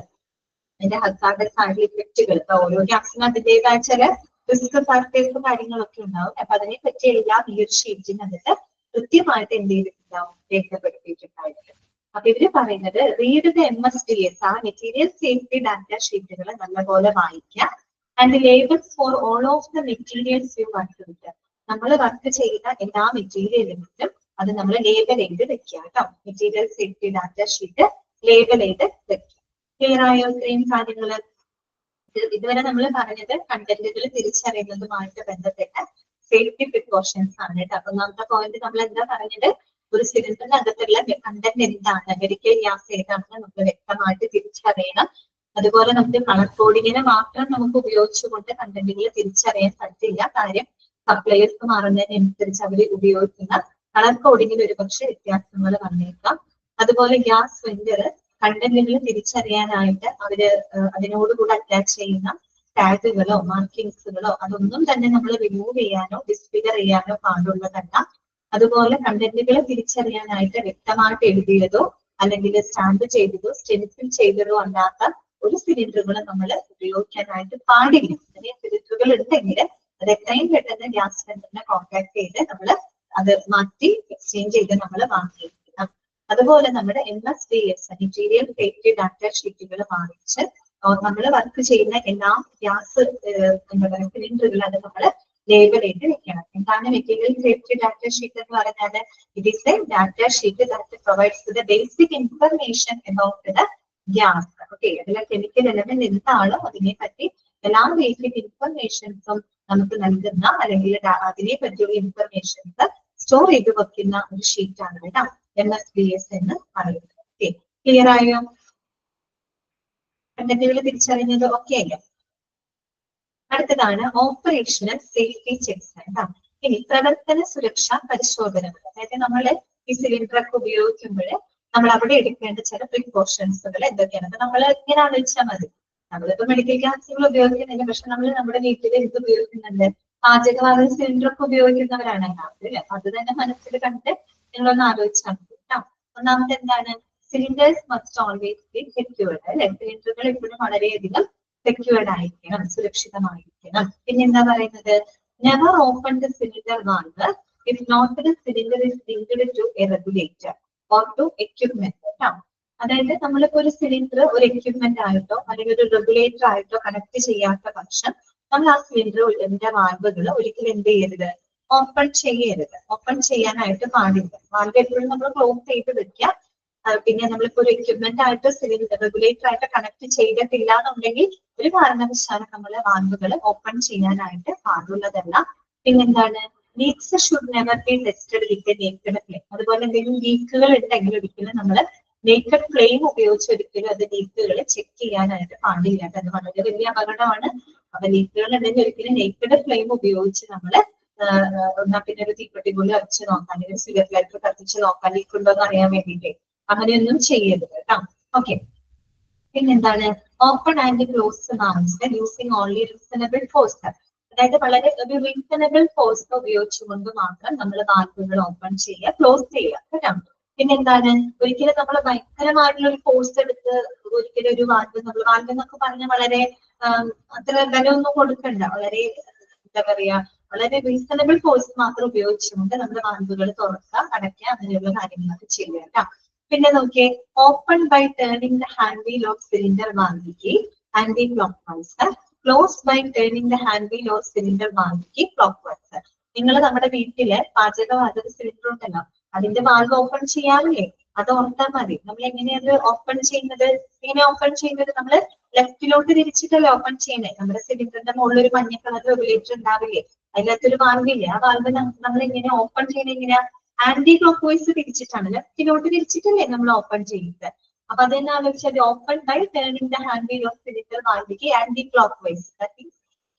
അതിന്റെ ഹസാർഡസ് ആയിട്ടുള്ള ഇഫക്റ്റുകൾ. ഓരോ ഗ്യാസിനും അതിൻ്റെതായ ചില റിസ്ക് ഫാക്ടേഴ്സും കാര്യങ്ങളൊക്കെ ഉണ്ടാവും. അപ്പൊ അതിനെ പറ്റി എല്ലാം ഈ ഒരു ഷീറ്റിനകത്ത് കൃത്യമായിട്ട് എന്ത് ചെയ്തിട്ടുണ്ടാവും, രേഖപ്പെടുത്തിയിട്ടുണ്ടായിരിക്കും. അപ്പൊ ഇവര് പറയുന്നത് റീഡ് ദ MSDS, ആ മെറ്റീരിയൽ സേഫ്റ്റി ഡാറ്റ ഷീറ്റുകൾ നല്ലപോലെ വായിക്കുക. And labels for all of the materials you work with, നമ്മൾ വർക്ക് ചെയ്യുന്ന എല്ലാ മെറ്റീരിയലിനും അത് നമ്മൾ ലേബൽ ചെയ്ത് വെക്കുക കേട്ടോ. Material safety data sheet label ചെയ്ത് വെക്കുക. ക്ലിയർ ആയോ ഇത്രയും കാര്യങ്ങള്? ഇതുവരെ നമ്മൾ പറഞ്ഞത് കണ്ടന്റുകൾ തിരിച്ചറിയുന്നതുമായിട്ട് ബന്ധപ്പെട്ട സേഫ്റ്റി പ്രിക്കോഷൻസ് ആണ് കേട്ടോ. അപ്പൊ ഒന്നാമത്തെ പോയിന്റ് നമ്മൾ എന്താ പറഞ്ഞത്, ഒരു സിലിണ്ടറിന്റെ അകത്തുള്ള കണ്ടന്റ് എന്താണ്, മെഡിക്കൽ ഗ്യാസ് ഏതാണെന്ന് നമ്മൾ വ്യക്തമായിട്ട് തിരിച്ചറിയണം. അതുപോലെ നമുക്ക് കളർ കോഡിങ്ങിനെ മാത്രം നമുക്ക് ഉപയോഗിച്ചുകൊണ്ട് കണ്ടന്റുകൾ തിരിച്ചറിയാൻ പറ്റില്ല. കാര്യം സപ്ലൈസ് മാറുന്നതിനനുസരിച്ച് അവർ ഉപയോഗിക്കുന്ന കളർ കോഡിങ്ങിൽ ഒരുപക്ഷെ വ്യത്യാസങ്ങൾ വന്നേക്കാം. അതുപോലെ ഗ്യാസ് വെൻഡർ കണ്ടന്റുകൾ തിരിച്ചറിയാനായിട്ട് അവര് അതിനോടുകൂടെ അറ്റാച്ച് ചെയ്യുന്ന ടാഗുകളോ മാർക്കിങ്സുകളോ അതൊന്നും തന്നെ നമ്മൾ റിമൂവ് ചെയ്യാനോ ഡിസ്ഫിഗർ ചെയ്യാനോ പാടുള്ളതല്ല. അതുപോലെ കണ്ടന്റുകൾ തിരിച്ചറിയാനായിട്ട് വ്യക്തമായിട്ട് എഴുതിയതോ അല്ലെങ്കിൽ സ്റ്റാമ്പ് ചെയ്തതോ സ്റ്റെൻസിൽ ചെയ്തതോ അല്ലാത്ത ഒരു സിലിണ്ടറുകൾ നമ്മൾ ഉപയോഗിക്കാനായിട്ട് പാടില്ല. അങ്ങനെ സിലിണ്ടറുകൾ ഉണ്ടെങ്കിൽ അത് എത്രയും പെട്ടെന്ന് ഗ്യാസ് വെൻഡറിനെ കോൺടാക്ട് ചെയ്ത് നമ്മൾ അത് മാറ്റി എക്സ്ചേഞ്ച് ചെയ്ത് നമ്മൾ വാങ്ങിയിരിക്കണം. അതുപോലെ നമ്മുടെ MSDS മെറ്റീരിയൽ സേഫ്റ്റി ഡാറ്റ ഷീറ്റുകൾ വാങ്ങിച്ച് നമ്മൾ വർക്ക് ചെയ്യുന്ന എല്ലാ ഗ്യാസ് എന്താ പറയുക സിലിണ്ടറുകൾ അത് നമ്മൾ ലേബൽ ചെയ്ത് വെക്കണം. എന്താണ് മെറ്റീരിയൽ സേഫ്റ്റി ഡാറ്റ ഷീറ്റ് എന്ന് പറഞ്ഞാൽ? It is A data sheet that provides the basic information about the gas. Okay, അതിലെ കെമിക്കൽ എലമെന്റ് എന്താണോ അതിനെ പറ്റി എല്ലാ ബേസിക് ഇൻഫർമേഷൻസും നമുക്ക് നൽകുന്ന അല്ലെങ്കിൽ അതിനെ പറ്റിയുള്ള ഇൻഫർമേഷൻസ് സ്റ്റോർ ചെയ്ത് വെക്കുന്ന ഒരു ഷീറ്റാണ് കേട്ടോ MSDS എന്ന് പറയുന്നത്. ഓക്കെ, ക്ലിയർ ആയോ? കണ്ടന്റുകൾ തിരിച്ചറിഞ്ഞത് ഓക്കെ അല്ലേ? അടുത്തതാണ് ഓപ്പറേഷണൽ സേഫ്റ്റി ചെക്സ് കേട്ടോ. ഇനി പ്രവർത്തന സുരക്ഷാ പരിശോധനകൾ. അതായത് നമ്മൾ ഈ സിലിണ്ടർ ഒക്കെ ഉപയോഗിക്കുമ്പോൾ നമ്മൾ അവിടെ എടുക്കേണ്ട ചില പ്രിക്കോഷൻസുകൾ എന്തൊക്കെയാണ്? അപ്പൊ നമ്മൾ ഇങ്ങനെ ആലോചിച്ചാൽ മതി, നമ്മളിപ്പോ മെഡിക്കൽ ഗ്യാസുകൾ ഉപയോഗിക്കുന്നില്ല, പക്ഷെ നമ്മൾ നമ്മുടെ വീട്ടിൽ എന്ത് ഉപയോഗിക്കുന്നുണ്ട്? പാചകവാതക സിലിണ്ടർ ഒക്കെ ഉപയോഗിക്കുന്നവരാണ് അല്ലേ? അപ്പൊ അത് തന്നെ മനസ്സിൽ കണ്ട് നിങ്ങളൊന്ന് ആലോചിച്ചാൽ മതി കേട്ടോ. ഒന്നാമത്തെ എന്താണ്? Cylinders must always be secured അല്ലെ? സിലിണ്ടറുകൾ എപ്പോഴും വളരെയധികം സെക്യൂർഡ് ആയിരിക്കണം, സുരക്ഷിതമായിരിക്കണം. പിന്നെ എന്താ പറയുന്നത്? Never open the cylinder valve if not the cylinder is linked to a regulator or to equipment കേട്ടോ. അതായത് നമ്മളിപ്പോ ഒരു സിലിണ്ടർ ഒരു എക്യുപ്മെന്റ് ആയിട്ടോ അല്ലെങ്കിൽ ഒരു റെഗുലേറ്റർ ആയിട്ടോ കണക്ട് ചെയ്യാത്ത പക്ഷം നമ്മൾ ആ സിലിണ്ടറിന്റെ വാൽവുകൾ ഒരിക്കലും എന്ത് ചെയ്യരുത്? ഓപ്പൺ ചെയ്യരുത്. ഓപ്പൺ ചെയ്യാനായിട്ട് പാടില്ല. വാൽവ് എപ്പോഴും നമ്മൾ ക്ലോസ് ചെയ്ത് വെക്കുക. പിന്നെ നമ്മളിപ്പോ ഒരു എക്യുപ്മെന്റ് ആയിട്ട് സിലിണ്ടർ റെഗുലേറ്റർ ആയിട്ട് കണക്ട് ചെയ്തിട്ടില്ല എന്നുണ്ടെങ്കിൽ ഒരു കാരണവശാലും നമ്മളെ വാൽവുകൾ ഓപ്പൺ ചെയ്യാനായിട്ട് പാടുള്ളതല്ല. പിന്നെന്താണ്? Leaks should never be tested with naked flame. അതുപോലെ എന്തെങ്കിലും ലീക്കുകൾ ഉണ്ടെങ്കിൽ ഒരിക്കലും നമ്മൾ നേക്കഡ് ഫ്ലെയിം ഉപയോഗിച്ച് ഒരിക്കലും അത് ലീക്കുകൾ ചെക്ക് ചെയ്യാനായിട്ട് പാടില്ല. അത് വളരെ വലിയ അപകടമാണ്. അപ്പൊ ലീക്കുകൾ ഉണ്ടെങ്കിൽ ഒരിക്കലും നേക്കഡ് ഫ്ലെയിം ഉപയോഗിച്ച് നമ്മൾ എന്നാ പിന്നെ ഒരു തീപ്പെട്ടി പോലെ അടിച്ച് നോക്കാൻ, അല്ലെങ്കിൽ സിഗരറ്റ് ലൈറ്റർ കത്തിച്ച് നോക്കാൻ ലീക്ക് ഉണ്ടോ എന്ന് അറിയാൻ വേണ്ടിയിട്ട് അങ്ങനെയൊന്നും ചെയ്യരുത് കേട്ടോ. ഓക്കെ, പിന്നെന്താണ്? Open and close valves using only reasonable force. അതായത് വളരെ ഒരു റീസണബിൾ ഫോഴ്സ് ഉപയോഗിച്ചുകൊണ്ട് മാത്രം നമ്മൾ വാൽവുകൾ ഓപ്പൺ ചെയ്യുക, ക്ലോസ് ചെയ്യുക കേട്ടോ. പിന്നെന്താണ്? ഒരിക്കലും നമ്മൾ ഭയങ്കരമായിട്ടുള്ള ഒരു ഫോഴ്സ് എടുത്ത് ഒരിക്കലും ഒരു വാൽവ് എന്നൊക്കെ പറഞ്ഞാൽ വളരെ അത്ര ബലമൊന്നും കൊടുക്കണ്ട, വളരെ എന്താ പറയാ വളരെ റീസണബിൾ ഫോഴ്സ് മാത്രം ഉപയോഗിച്ചുകൊണ്ട് നമ്മൾ വാൽവുകൾ തുറക്കുക, അടയ്ക്കുക, അങ്ങനെയുള്ള കാര്യങ്ങളൊക്കെ ചെയ്യുക കേട്ടോ. പിന്നെ നോക്കിയേ, open by turning the hand wheel of cylinder valve anticlockwise, close by turning the hand wheel of cylinder valve clockwise. നിങ്ങൾ നമ്മുടെ വീട്ടില് പാചകവാതക സിലിണ്ടർ ഉണ്ടല്ലോ, അതിന്റെ വാൽവ് ഓപ്പൺ ചെയ്യാറില്ലേ? അത് ഓർത്താൽ മതി. നമ്മൾ എങ്ങനെയത് ഓപ്പൺ ചെയ്യുന്നത്? ഇങ്ങനെ ഓപ്പൺ ചെയ്യുന്നത് നമ്മൾ ലെഫ്റ്റിലോട്ട് തിരിച്ചിട്ടല്ലേ ഓപ്പൺ ചെയ്യുന്നത്. നമ്മുടെ സിലിണ്ടറിന്റെ മുകളിൽ ഒരു മഞ്ഞ കളർ റെഗുലേറ്റർ ഉണ്ടാവില്ലേ? അതിനകത്തൊരു വാൽവില്ലേ? ആ വാൽവ് നമ്മൾ എങ്ങനെ ഓപ്പൺ ചെയ്യുന്നത്? എങ്ങനെയാ? ആന്റി ക്ലോക്ക് വൈസ് തിരിച്ചിട്ടാണ്, ലെഫ്റ്റിലോട്ട് തിരിച്ചിട്ടല്ലേ നമ്മൾ ഓപ്പൺ ചെയ്യുന്നത്. അപ്പൊ അതെന്നെ ആലോചിച്ചാൽ open by turning the hand wheel of cylinder valve anticlockwise,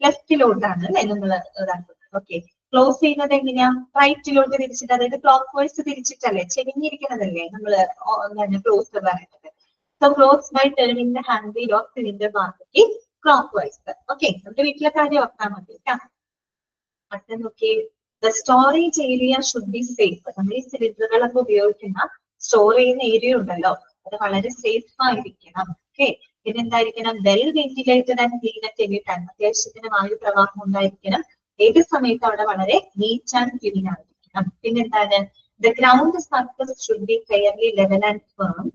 ലെഫ്റ്റിലോട്ടാണ് അല്ലെ നമ്മൾ ഇതാക്കുന്നത്. ഓക്കെ, ക്ലോസ് ചെയ്യുന്നത് എങ്ങനെയാ? റൈറ്റിലോട്ട് തിരിച്ചിട്ട്, അതായത് ക്ലോക്ക് വൈസ് തിരിച്ചിട്ടല്ലേ, ചെരിഞ്ഞിരിക്കുന്നതല്ലേ നമ്മള് ക്ലോസ് പറയുന്നത്. So close by turning the handle of cylinder basket clockwise. Okay, നമ്മുടെ വീട്ടിലെ കാര്യം ഓർത്താൽ മതി കേട്ടോ. അടുത്ത നോക്കിയേ, the storage area should be safe. നമ്മൾ ഈ സിലിണ്ടറുകളൊക്കെ ഉപയോഗിക്കുന്ന സ്റ്റോർ ചെയ്യുന്ന ഏരിയ ഉണ്ടല്ലോ, അത് വളരെ സേഫ് ആയിരിക്കണം. ഓക്കെ, പിന്നെ എന്തായിരിക്കണം, well ventilated and clean at any time. അത്യാവശ്യത്തിന് വായു പ്രവാഹം ഉണ്ടായിരിക്കണം. ഏത് സമയത്തും അവിടെ വളരെ നീറ്റ് ആൻഡ് ക്ലീൻ ആയിരിക്കണം. പിന്നെന്താണ്, the ground surface should be fairly level and firm,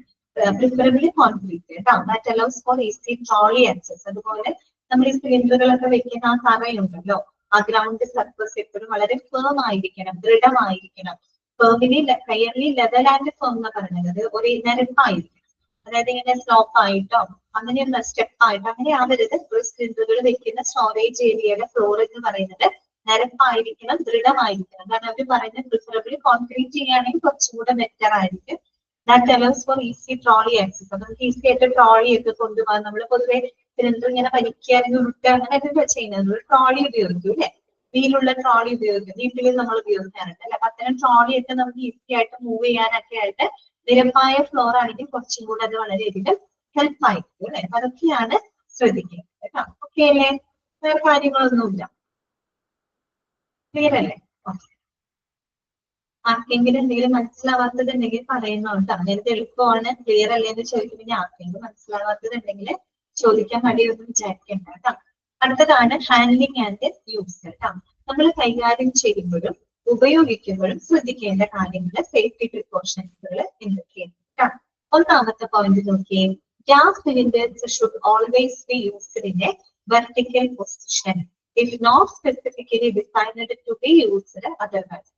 preferably concrete. That allows for easy trolley access. അതുപോലെ നമ്മൾ ഈ സിലിണ്ടറുകളൊക്കെ വെക്കുന്ന ആ തറയുണ്ടല്ലോ, ആ ഗ്രൗണ്ട് സർഫസ് എപ്പോഴും വളരെ ഫേം ആയിരിക്കണം, ദൃഢമായിരിക്കണം. Firmly fairly level and firm എന്ന് പറയുന്നത് ഒരു നിരപ്പായിരിക്കണം. അതായത് ഇങ്ങനെ സ്ലോപ്പ് ആയിട്ടോ അങ്ങനെയുള്ള സ്റ്റെപ്പ് ആയിട്ടോ അങ്ങനെ ആവരുത്. സിലിണ്ടറുകൾ വെക്കുന്ന സ്റ്റോറേജ് ഏരിയയുടെ ഫ്ലോർ എന്ന് പറയുന്നത് നിരപ്പായിരിക്കണം, ദൃഢമായിരിക്കണം. കാരണം അവർ പറയുന്നത് പ്രിഫറബിളി കോൺക്രീറ്റ് ചെയ്യുകയാണെങ്കിൽ കുറച്ചും കൂടെ ബെറ്റർ ആയിരിക്കും. That allows for easy trolley access. നമുക്ക് ഈസി ആയിട്ട് ട്രോളി ഒക്കെ കൊണ്ടുപോകാൻ നമ്മൾ പൊതുവെ സിലിണ്ടർ ഇങ്ങനെ വലിക്കുക അല്ലെങ്കിൽ ഉരുട്ടുക അങ്ങനെയൊക്കെ ചെയ്യുന്നത് ട്രോളി ഉപയോഗിക്കും അല്ലെ, വീലുള്ള ട്രോളി ഉപയോഗിക്കും. വീട്ടിൽ നമ്മൾ ഉപയോഗിക്കാറുണ്ട് അല്ലെ. അപ്പൊ അത്തരം ട്രോളി ഒക്കെ നമുക്ക് ഈസി ആയിട്ട് മൂവ് ചെയ്യാനൊക്കെ ആയിട്ട് നിരപ്പായ ഫ്ലോർ ആണെങ്കിൽ കുറച്ചും കൂടെ അത് വളരെയധികം ഹെൽപ്പ് ആയിരിക്കും അല്ലെ. അപ്പൊ അതൊക്കെയാണ് ശ്രദ്ധിക്കേണ്ടത് കേട്ടോ. ഓക്കെ അല്ലേ, വേറെ കാര്യങ്ങളൊന്നുമില്ല, ക്ലിയർ അല്ലേ? ഓക്കെ, ആർക്കെങ്കിലും എന്തെങ്കിലും മനസ്സിലാവാത്തത് ഉണ്ടെങ്കിൽ പറയുന്നോ കേട്ടോ. അങ്ങനത്തെ എളുപ്പമാണ്, ക്ലിയർ അല്ലേ എന്ന് ചോദിക്കും. പിന്നെ ആർക്കെങ്കിലും മനസ്സിലാവാത്തത് ഉണ്ടെങ്കിൽ ചോദിക്കാൻ മടിയൊന്നും വിചാരിക്കേണ്ട കേട്ടോ. അടുത്തതാണ് ഹാൻഡ്ലിംഗ് ആൻഡ് യൂസ് കേട്ടോ. നമ്മൾ കൈകാര്യം ചെയ്യുമ്പോഴും ഉപയോഗിക്കുമ്പോഴും ശ്രദ്ധിക്കേണ്ട കാര്യങ്ങൾ, സേഫ്റ്റി പ്രിക്കോഷൻസുകൾ എന്തൊക്കെയാണ് കേട്ടോ. ഒന്നാമത്തെ പോയിന്റ് നോക്കിയേ, gas cylinders should always be used in A vertical position if not specifically designed to be used otherwise.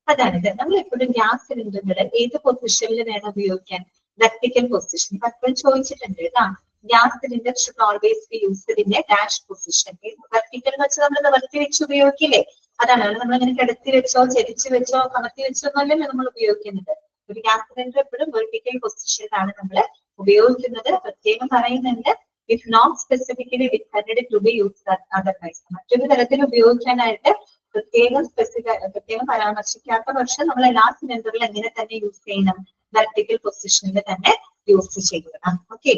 അതായത് നമ്മൾ എപ്പോഴും ഗ്യാസ് സിലിണ്ടറുകൾ ഏത് പൊസിഷനിൽ വേണം ഉപയോഗിക്കാൻ, വെർട്ടിക്കൽ പൊസിഷൻ. പലപ്പോഴും ചോദിച്ചിട്ടുണ്ട് കേട്ടോ, gas cylinder should always be used in A dash position. Vertical എന്ന് വെച്ചാൽ നമ്മൾ നിവർത്തി വെച്ച് ഉപയോഗിക്കില്ലേ, അതാണ്. നമ്മൾ ഇങ്ങനെ കിടത്തി വെച്ചോ ചെരിച്ചു വെച്ചോ കമത്തി വെച്ചോ എന്നല്ലല്ലോ നമ്മൾ ഉപയോഗിക്കുന്നത്. ഒരു ഗ്യാസ് സിലിണ്ടർ എപ്പോഴും വെർട്ടിക്കൽ പൊസിഷനിലാണ് നമ്മൾ ഉപയോഗിക്കുന്നത്. പ്രത്യേകം പറയുന്നുണ്ട്, if not specifically designed to be used otherwise. മറ്റൊരു തരത്തിൽ ഉപയോഗിക്കാനായിട്ട് പ്രത്യേകം പരാമർശിക്കാത്ത പക്ഷം നമ്മൾ എല്ലാ സിലിണ്ടറിലും എങ്ങനെ തന്നെ യൂസ് ചെയ്യണം, വെർട്ടിക്കൽ പൊസിഷനിൽ തന്നെ യൂസ് ചെയ്യണം. ഓക്കെ,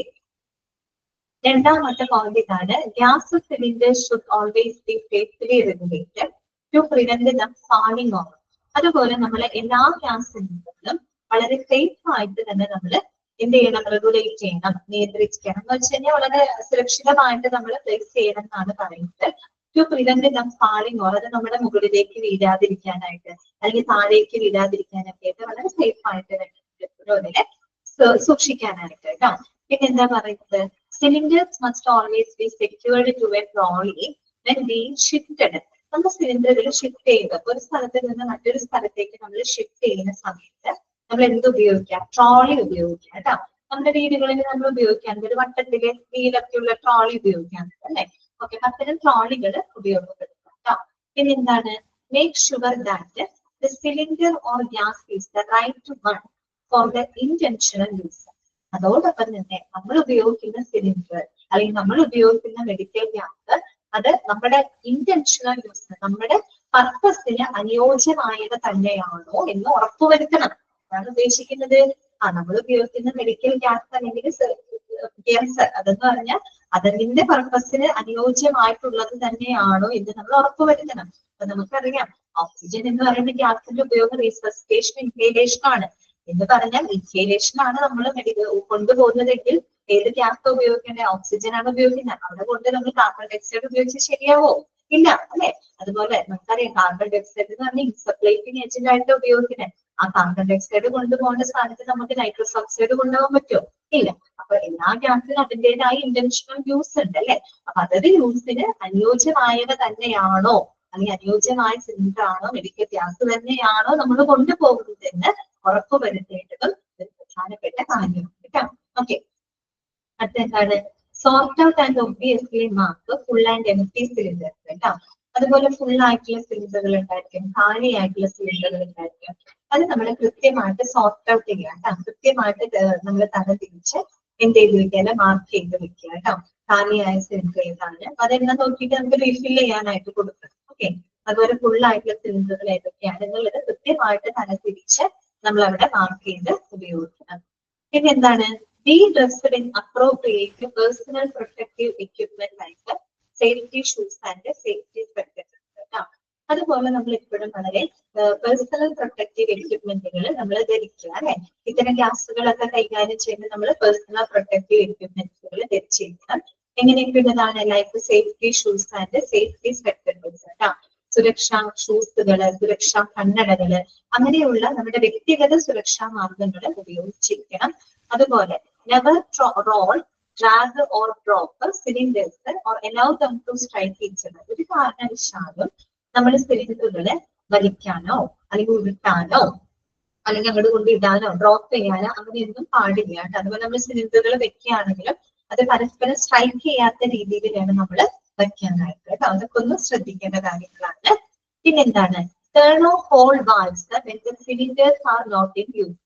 രണ്ടാമത്തെ പോയിന്റ് ഇതാണ്, gas cylinder should always be safely regulated to prevent them falling off. അതുപോലെ നമ്മൾ എല്ലാ ഗ്യാസ് സിലിണ്ടറിലും വളരെ സേഫ് ആയിട്ട് തന്നെ നമ്മൾ എന്ത് ചെയ്യണം, റെഗുലേറ്റ് ചെയ്യണം, നിയന്ത്രിക്കണം. എന്ന് വെച്ച് കഴിഞ്ഞാൽ വളരെ സുരക്ഷിതമായിട്ട് നമ്മൾ പ്ലേസ് ചെയ്യണം എന്നാണ് പറയുന്നത്. To prevent them falling or, അത് നമ്മുടെ മുകളിലേക്ക് വീഴാതിരിക്കാനായിട്ട് അല്ലെങ്കിൽ താഴേക്ക് വീഴാതിരിക്കാനൊക്കെ ആയിട്ട് വളരെ സേഫ് ആയിട്ട് അതിനെ സൂക്ഷിക്കാനായിട്ട് കേട്ടോ. പിന്നെ എന്താ പറയുന്നത്, cylinders must always be secured to a trolley when being shifted. നമ്മൾ സിലിണ്ടറുകൾ ഷിഫ്റ്റ് ചെയ്യുക, ഒരു സ്ഥലത്ത് നിന്ന് മറ്റൊരു സ്ഥലത്തേക്ക് നമ്മൾ ഷിഫ്റ്റ് ചെയ്യുന്ന സമയത്ത് നമ്മൾ എന്ത് ഉപയോഗിക്കാം, ട്രോളി ഉപയോഗിക്കാം കേട്ടോ. നമ്മുടെ വീടുകളിൽ നമ്മൾ ഉപയോഗിക്കാൻ ഒരു വട്ടത്തിലെ വീലൊക്കെയുള്ള ട്രോളി ഉപയോഗിക്കാൻ അല്ലെ. ഓക്കെ, അത്തരം ട്രോളികൾ ഉപയോഗപ്പെടുത്താം കേട്ടോ. പിന്നെ എന്താണ്, make sure that the cylinder or gas is the right one for the intentional use. അതോടൊപ്പം തന്നെ നമ്മൾ ഉപയോഗിക്കുന്ന സിലിണ്ടർ അല്ലെങ്കിൽ നമ്മൾ ഉപയോഗിക്കുന്ന മെഡിക്കൽ ഗ്യാസ് അത് നമ്മുടെ ഇന്റൻഷണൽ യൂസ്, നമ്മുടെ പർപ്പസിന് അനുയോജ്യമായത് തന്നെയാണോ എന്ന് ഉറപ്പുവരുത്തണം. അതാണ് ഉദ്ദേശിക്കുന്നത്. നമ്മൾ ഉപയോഗിക്കുന്ന മെഡിക്കൽ ഗ്യാസ് അല്ലെങ്കിൽ ഗ്യാസ് അതെന്ന് പറഞ്ഞാൽ അതിന്റെ പർപ്പസിന് അനുയോജ്യമായിട്ടുള്ളത് തന്നെയാണോ എന്ന് നമ്മൾ ഉറപ്പുവരുത്തണം. അപ്പൊ നമുക്കറിയാം, ഓക്സിജൻ എന്ന് പറയുന്ന ഗ്യാസിന്റെ ഉപയോഗം റീസസിറ്റേഷൻ, ഇൻഹേലേഷൻ ആണ്. എന്ന് പറഞ്ഞാൽ ഇൻഹേലേഷൻ ആണ് നമ്മൾ കൊണ്ടുപോകുന്നതെങ്കിൽ ഏത് ഗ്യാസ് ഉപയോഗിക്കേണ്ടത്, ഓക്സിജൻ ആണ് ഉപയോഗിക്കുന്നത്. അവിടെ കൊണ്ട് നമ്മൾ കാർബൺ ഡയോക്സൈഡ് ഉപയോഗിച്ച് ശരിയാവോ? ഇല്ല അല്ലെ. അതുപോലെ നമുക്കറിയാം, കാർബൺ ഡയോക്സൈഡ് എന്ന് പറഞ്ഞാൽ ഇൻസപ്ലേറ്റിംഗ് ഏജന്റ് ആയിട്ട് ഉപയോഗിക്കുന്നത്. ആ കാർബൺ ഡയോക്സൈഡ് കൊണ്ടുപോകേണ്ട സ്ഥാനത്ത് നമുക്ക് നൈട്രസ് ഓക്സൈഡ് കൊണ്ടുപോകാൻ പറ്റുമോ? ഇല്ല. അപ്പൊ എല്ലാ ഗ്യാസിനും അതിൻ്റെതായ ഇന്റൻഷണൽ യൂസ് ഉണ്ട് അല്ലെ. അപ്പൊ അതത് യൂസിന് അനുയോജ്യമായവ തന്നെയാണോ അല്ലെങ്കിൽ അനുയോജ്യമായ സിലിണ്ടർ ആണോ, മെഡിക്കൽ ഗ്യാസ് തന്നെയാണോ നമ്മൾ കൊണ്ടുപോകുന്നത് എന്ന് ഉറപ്പുവരുത്തേണ്ടതും ഒരു പ്രധാനപ്പെട്ട കാര്യമാണ് കേട്ടോ. ഓക്കെ, അടുത്തെന്താണ്, sort out and obviously mark full and empty cylinder കേട്ടോ. അതുപോലെ ഫുൾ ആയിട്ടുള്ള സിലിണ്ടറുകൾ ഉണ്ടായിരിക്കും, കാലിയായിട്ടുള്ള സിലിണ്ടറുകൾ ഉണ്ടായിരിക്കും. അത് നമ്മൾ കൃത്യമായിട്ട് സോർട്ട് ഔട്ട് ചെയ്യാം കേട്ടോ. കൃത്യമായിട്ട് നമ്മൾ തരംതിരിച്ച് എന്ത് ചെയ്ത് വെക്കുക, മാർക്ക് ചെയ്ത് വെക്കുക കേട്ടോ. കാലിയായ സിലിണ്ടർ ഏതാണ് അതെല്ലാം നോക്കിയിട്ട് നമുക്ക് റീഫിൽ ചെയ്യാനായിട്ട് കൊടുക്കണം. ഓക്കെ, അതുപോലെ ഫുൾ ആയിട്ടുള്ള സിലിണ്ടറുകൾ ഏതൊക്കെയാണ് എന്നുള്ളത് കൃത്യമായിട്ട് തരംതിരിച്ച് നമ്മൾ അവിടെ മാർക്ക് ചെയ്ത് ഉപയോഗിക്കണം. പിന്നെ എന്താണ്, Be dressed in appropriate personal protective equipment like safety shoes and safety spectacles. അതുപോലെ നമ്മൾ എപ്പോഴും വളരെ പേഴ്സണൽ പ്രൊട്ടക്റ്റീവ് എക്യുപ്മെന്റുകൾ നമ്മൾ ധരിക്കുക അല്ലെ. ഇത്തരം ഗ്യാസുകളൊക്കെ കൈകാര്യം ചെയ്യുമ്പോൾ നമ്മൾ പേഴ്സണൽ പ്രൊട്ടക്റ്റീവ് എക്യുപ്മെന്റുകൾ ധരിച്ചിരിക്കണം. എങ്ങനെയൊക്കെയുള്ളതാണ്? Like safety shoes and safety spectacles കേട്ടോ. സുരക്ഷാ ഷൂസുകള്, സുരക്ഷാ കണ്ണടകള്, അങ്ങനെയുള്ള നമ്മുടെ വ്യക്തിഗത സുരക്ഷാ മാർഗങ്ങൾ ഉപയോഗിച്ചിരിക്കണം. അതുപോലെ never roll, drag or drop cylinders or allow them to strike each other. ഒരു കാരണവശാലും നമ്മൾ സിലിണ്ടറുകളെ വലിക്കാനോ അല്ലെങ്കിൽ ഉരുട്ടാനോ അല്ലെങ്കിൽ അങ്ങോട്ട് കൊണ്ടിടാനോ ഡ്രോപ്പ് ചെയ്യാനോ അങ്ങനെയൊന്നും പാടില്ല കേട്ടോ. അതുപോലെ നമ്മൾ സിലിണ്ടറുകൾ വെക്കുകയാണെങ്കിലും അത് പരസ്പരം സ്ട്രൈക്ക് ചെയ്യാത്ത രീതിയിൽ വേണം നമ്മൾ വയ്ക്കാനായിട്ട് കേട്ടോ. അതൊക്കെ ഒന്ന് ശ്രദ്ധിക്കേണ്ട കാര്യങ്ങളാണ്. പിന്നെന്താണ്? Turn of all valves when the cylinders are not in use.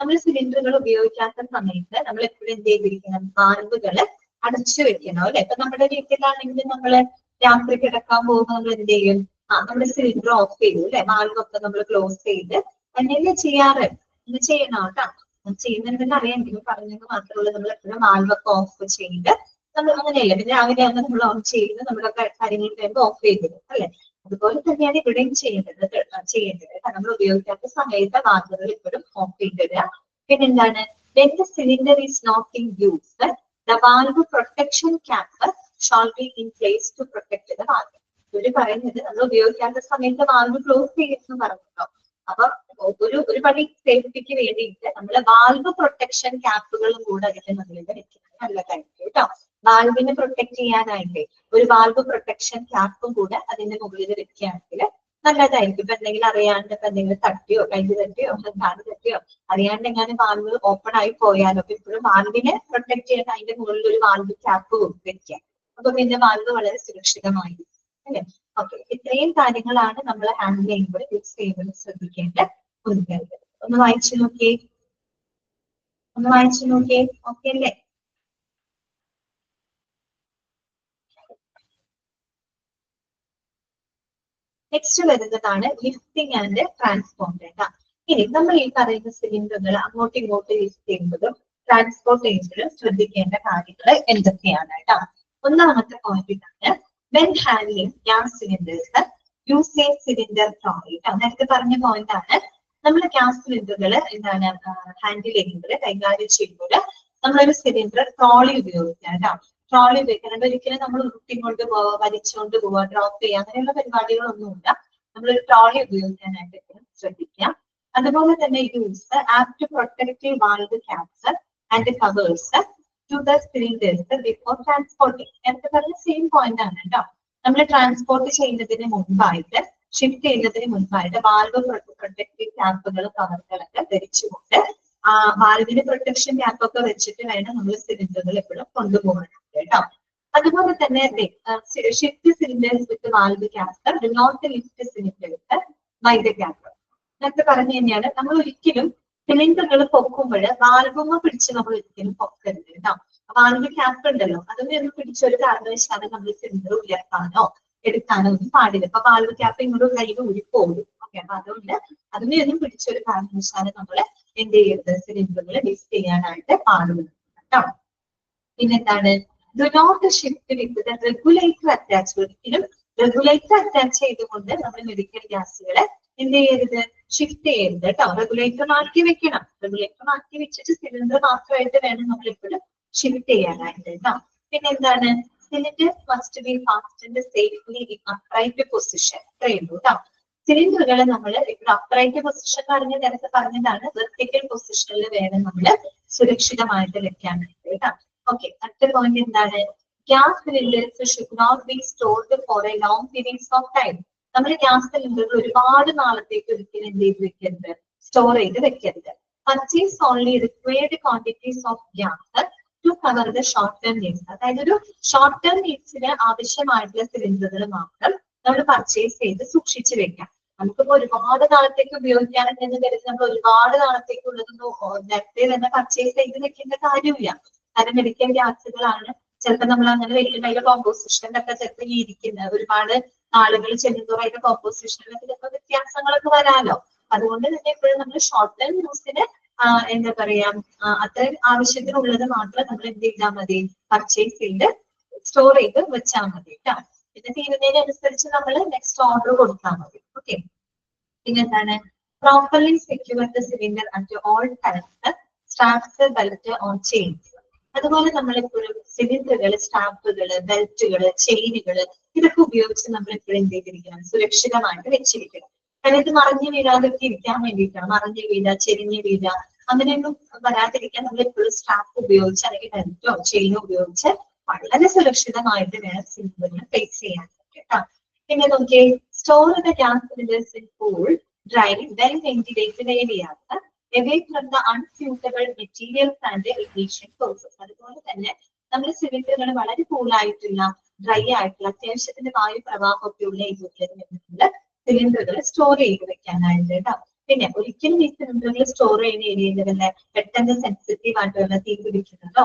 നമ്മൾ സിലിണ്ടറുകൾ ഉപയോഗിക്കാത്ത സമയത്ത് നമ്മൾ എപ്പോഴും എന്ത് ചെയ്തിരിക്കണം? വാൽവുകൾ അടച്ചു വെക്കണം അല്ലെ. ഇപ്പൊ നമ്മുടെ വീട്ടിലാണെങ്കിൽ നമ്മള് രാത്രി കിടക്കാൻ പോകുമ്പോൾ നമ്മൾ എന്ത് ചെയ്യും? നമ്മുടെ സിലിണ്ടർ ഓഫ് ചെയ്യും അല്ലെ. വാൽവൊക്കെ നമ്മൾ ക്ലോസ് ചെയ്ത് തന്നെയല്ലേ ചെയ്യാറ്. ഇത് ചെയ്യണം കേട്ടോ. ചെയ്യുന്നുണ്ടെന്ന് അറിയാമെങ്കിൽ പറഞ്ഞെങ്കിൽ മാത്രമല്ല നമ്മൾ എപ്പോഴും വാൽവൊക്കെ ഓഫ് ചെയ്ത് നമ്മൾ അങ്ങനെയല്ല. പിന്നെ രാവിലെ ആകുമ്പോൾ നമ്മൾ ഓൺ ചെയ്ത് നമ്മുടെ കാര്യങ്ങൾ കഴിയുമ്പോൾ ഓഫ് ചെയ്തിടും അല്ലെ. അതുപോലെ തന്നെയാണ് ഇവിടെയും ചെയ്യേണ്ടത്. നമ്മൾ ഉപയോഗിക്കാത്ത സമയത്ത് വാൽവുകൾ എപ്പോഴും ഓഫ് ചെയ്തിടുക. പിന്നെന്താണ്? when the cylinder is not in use, the valve protection cap shall be in place to protect the valve. ഇവര് പറയുന്നത് നമ്മൾ ഉപയോഗിക്കാത്ത സമയത്ത് വാൽവ് ക്ലോസ് ചെയ്യുമെന്ന് പറഞ്ഞല്ലോ. അപ്പൊ ഒരു പടി സേഫ്റ്റിക്ക് വേണ്ടിയിട്ട് നമ്മള് വാൽവ് പ്രൊട്ടക്ഷൻ ക്യാപ്പുകളും കൂടെ അതിന്റെ മുകളിൽ വെക്കുന്നത് നല്ലതായിരിക്കും കേട്ടോ. വാൽവിനെ പ്രൊട്ടക്ട് ചെയ്യാനായിട്ട് ഒരു വാൽവ് പ്രൊട്ടക്ഷൻ ക്യാപ്പും കൂടെ അതിന്റെ മുകളിൽ വെക്കുകയാണെങ്കിൽ നല്ലതായിരിക്കും. ഇപ്പൊ എന്തെങ്കിലും അറിയാണ്ട് ഇപ്പൊ എന്തെങ്കിലും തട്ടിയോ കൈ തട്ടിയോ കാല് തട്ടിയോ അറിയാണ്ട് എങ്ങാനും വാൽവ് ഓപ്പൺ ആയി പോയാലോ ഇപ്പോഴും വാൽവിനെ പ്രൊട്ടക്ട് ചെയ്യാൻ അതിന്റെ മുകളിൽ ഒരു വാൽവ് ക്യാപ്പ് വെക്കുക. അപ്പൊ പിന്നെ വാൽവ് വളരെ സുരക്ഷിതമായിരിക്കും അല്ലെ. ഓക്കെ, ഇത്രയും കാര്യങ്ങളാണ് നമ്മൾ ഹാൻഡിൽ ചെയ്യുമ്പോൾ യൂസ് ചെയ്യുമ്പോൾ ശ്രദ്ധിക്കേണ്ട മുൻകരുതൽ. ഒന്ന് വായിച്ചു നോക്കിയേ. ഓക്കെ അല്ലേ? നെക്സ്റ്റ് വരുന്നതാണ് ലിഫ്റ്റിംഗ് ആൻഡ് ട്രാൻസ്പോർട്ട്. ഇനി നമ്മൾ ഈ പറയുന്ന സിലിണ്ടറുകൾ അങ്ങോട്ടും ഇങ്ങോട്ടും ലിഫ്റ്റ് ചെയ്യുന്നതും ട്രാൻസ്പോർട്ട് ചെയ്യുന്നതും ശ്രദ്ധിക്കേണ്ട കാര്യങ്ങൾ എന്തൊക്കെയാണ് കേട്ടോ. ഒന്നാമത്തെ പോയിന്റ് ഇതാണ്, when handling gas cylinders use a cylinder trolley. നേരത്തെ പറഞ്ഞ പോയിന്റ് ആണ്. നമ്മൾ ഗ്യാസ് സിലിണ്ടറുകൾ എന്താണ് ഹാൻഡിൽ ചെയ്യുമ്പോൾ കൈകാര്യം ചെയ്യുമ്പോൾ നമ്മളൊരു സിലിണ്ടർ ട്രോളി ഉപയോഗിക്കാം കേട്ടോ. ട്രോളി ഉപയോഗിക്കണം. ഒരിക്കലും നമ്മൾ ഉരുട്ടിക്കൊണ്ട് പോവാ, വലിച്ചുകൊണ്ട് പോവാ, ഡ്രോപ്പ് ചെയ്യുക അങ്ങനെയുള്ള പരിപാടികളൊന്നുമില്ല. നമ്മളൊരു ട്രോളി ഉപയോഗിക്കാനായിട്ട് ശ്രദ്ധിക്കാം. അതുപോലെ തന്നെ use apt protective valve caps and covers to the cylinders before transporting. നേരത്തെ പറഞ്ഞ സെയിം പോയിന്റ് ആണ് കേട്ടോ. നമ്മൾ ട്രാൻസ്പോർട്ട് ചെയ്യുന്നതിന് മുൻപായിട്ട്, ഷിഫ്റ്റ് ചെയ്യുന്നതിന് മുൻപായിട്ട് വാൽവ് പ്രൊട്ടക്റ്റീവ് ക്യാപ്പുകളും കവറുകളൊക്കെ ധരിച്ചുകൊണ്ട് വാൽവിന് പ്രൊട്ടക്ഷൻ ക്യാപ്പൊക്കെ വെച്ചിട്ട് വേണം നമ്മൾ സിലിണ്ടറുകൾ എപ്പോഴും കൊണ്ടുപോകാനായിട്ട് കേട്ടോ. അതുപോലെ തന്നെ shift cylinders with valve cap, do not lift cylinders by the cap. നേരത്തെ പറഞ്ഞു തന്നെയാണ് നമ്മൾ ഒരിക്കലും സിലിണ്ടറുകൾ പൊക്കുമ്പോൾ വാൽവുമ്മ പിടിച്ച് നമ്മൾ ഒരിക്കലും പൊക്കരുത് കേട്ടോ. വാൽവ് ക്യാപ്പ് ഉണ്ടല്ലോ, അതൊന്നും പിടിച്ചൊരു കാരണവശാലും നമ്മൾ സിലിണ്ടർ ഉയർത്താനോ എടുക്കാനോ ഒന്നും പാടില്ല. അപ്പൊ വാൽവ് ക്യാപ്പ് ഇങ്ങോട്ട് കയ്യിൽ ഊരിപ്പോകും. ഓക്കെ, അപ്പൊ അതുകൊണ്ട് അതിനെയൊന്നും പിടിച്ചൊരു കാരണവശാലും നമ്മൾ എന്ത് ചെയ്യരുത്, സിലിണ്ടറുകൾ ലിഫ്റ്റ് ചെയ്യാനായിട്ട് പാടുള്ളൂ കേട്ടോ. പിന്നെന്താണ്? Do not shift with the regulator attach. ഒരിക്കലും റെഗുലേറ്റർ അറ്റാച്ച് ചെയ്തുകൊണ്ട് നമ്മൾ മെഡിക്കൽ ഗ്യാസുകളെ എന്ത് ചെയ്യരുത്, ഷിഫ്റ്റ് ചെയ്യരുത് കേട്ടോ. റെഗുലേറ്റർ മാറ്റി വെക്കണം. റെഗുലേറ്റർ മാറ്റി വെച്ചിട്ട് സിലിണ്ടർ മാത്രമായിട്ട് വേണം നമ്മൾ എപ്പോഴും ഷിഫ്റ്റ് ചെയ്യാനായിട്ട് കേട്ടോ. പിന്നെ എന്താണ്? Cylinder must be fastened safely in upright position. ഇത്രയേ ഉള്ളൂ കേട്ടോ. സിലിണ്ടറുകൾ നമ്മൾ ഇപ്പോൾ അപ്രൈറ്റ് പൊസിഷൻ പറഞ്ഞ് നേരത്തെ പറഞ്ഞതാണ്, വെർട്ടിക്കൽ പൊസിഷനിൽ വേണം നമ്മൾ സുരക്ഷിതമായിട്ട് വെക്കാനായിട്ട് കേട്ടോ. ഓക്കെ, അടുത്ത പോയിന്റ് എന്താണ്? Gas cylinders should not be stored for a long periods of time. നമ്മൾ ഗ്യാസ് സിലിണ്ടറുകൾ ഒരുപാട് നാളത്തേക്ക് ഒരിക്കലും എന്ത് ചെയ്ത് വെക്കരുത്, സ്റ്റോർ ചെയ്ത് വെക്കരുത്. Purchase only required quantities of gas to cover the short term needs. അതായത് ഒരു ഷോർട്ട് ടേം നീഡ്സിന് ആവശ്യമായിട്ടുള്ള സിലിണ്ടറുകൾ മാത്രം നമ്മൾ പർച്ചേസ് ചെയ്ത് സൂക്ഷിച്ചു വെക്കാം. നമുക്കിപ്പോ ഒരുപാട് നാളത്തേക്ക് ഉപയോഗിക്കാനെന്ന് കരുതി നമ്മൾ ഒരുപാട് നാളത്തേക്കുള്ളതൊന്നും നേരത്തെ തന്നെ പർച്ചേസ് ചെയ്ത് വെക്കേണ്ട കാര്യമില്ല. കാരണം മെഡിക്കൽ ഗ്യാസുകളാണ്. ചിലപ്പോൾ നമ്മൾ അങ്ങനെ വെക്കുമ്പോൾ അതിന്റെ കോമ്പോസിഷനിലൊക്കെ ചിലപ്പോൾ ഈ ഇരിക്കുന്ന ഒരുപാട് നാളുകൾ ചെല്ലുന്നതോ അതിന്റെ കോമ്പോസിഷനിലൊക്കെ ചിലപ്പോൾ വ്യത്യാസങ്ങളൊക്കെ വരാലോ. അതുകൊണ്ട് തന്നെ എപ്പോഴും നമ്മൾ ഷോർട്ട് ടൈം യൂസിന് എന്താ പറയാ അത്ര ആവശ്യത്തിനുള്ളത് മാത്രം നമ്മൾ എന്ത് ചെയ്താൽ മതി, പർച്ചേസ് ചെയ്ത് സ്റ്റോർ ചെയ്ത് വെച്ചാൽ മതി കേട്ടോ. പിന്നെ തീരുന്നതിനനുസരിച്ച് നമ്മൾ നെക്സ്റ്റ് ഓർഡർ കൊടുത്താൽ മതി. ഓക്കെ. പിന്നെന്താണ്, properly secure the cylinder at all times, straps, belt or chains. അതുപോലെ നമ്മൾ എപ്പോഴും സിലിണ്ടറുകൾ, സ്ട്രാപ്പുകൾ, ബെൽറ്റുകൾ, ചെയിനുകൾ ഇതൊക്കെ ഉപയോഗിച്ച് നമ്മൾ എപ്പോഴും എന്ത് ചെയ്തിരിക്കണം, സുരക്ഷിതമായിട്ട് വെച്ചിരിക്കണം. കാരണം ഇത് മറിഞ്ഞു വീഴാതൊക്കെ ഇരിക്കാൻ വേണ്ടിയിട്ടാണ്. മറിഞ്ഞു വീഴ, ചെരിഞ്ഞു വീഴ അങ്ങനെയൊന്നും വരാതിരിക്കാൻ നമ്മൾ എപ്പോഴും സ്ട്രാപ്പ് ഉപയോഗിച്ച് അല്ലെങ്കിൽ ബെൽറ്റോ ചെയിനോ ഉപയോഗിച്ച് വളരെ സുരക്ഷിതമായിട്ട് വേണം സിലിണ്ടറിന് ഫേസ് ചെയ്യാൻ കേട്ടോ. പിന്നെ നോക്കിയേ, store the gas cylinders in cool, dry, well ventilated areas, away from the unsuitable materials and ignition sources. അതുപോലെ തന്നെ നമ്മൾ സിലിണ്ടറുകൾ വളരെ കൂളായിട്ടുള്ള, ഡ്രൈ ആയിട്ടുള്ള, അത്യാവശ്യത്തിന് വായു പ്രവാഹമൊക്കെ ഉള്ള ഏരിയകളിൽ സിലിണ്ടറുകൾ സ്റ്റോർ ചെയ്ത് വെക്കാനായിട്ട് കേട്ടോ. പിന്നെ ഒരിക്കലും ഈ സിലിണ്ടറുകൾ സ്റ്റോർ ചെയ്യുന്ന ഏരിയയിൽ തന്നെ പെട്ടെന്ന് സെൻസിറ്റീവ് ആയിട്ടുള്ള തീ പിടിക്കുന്നതോ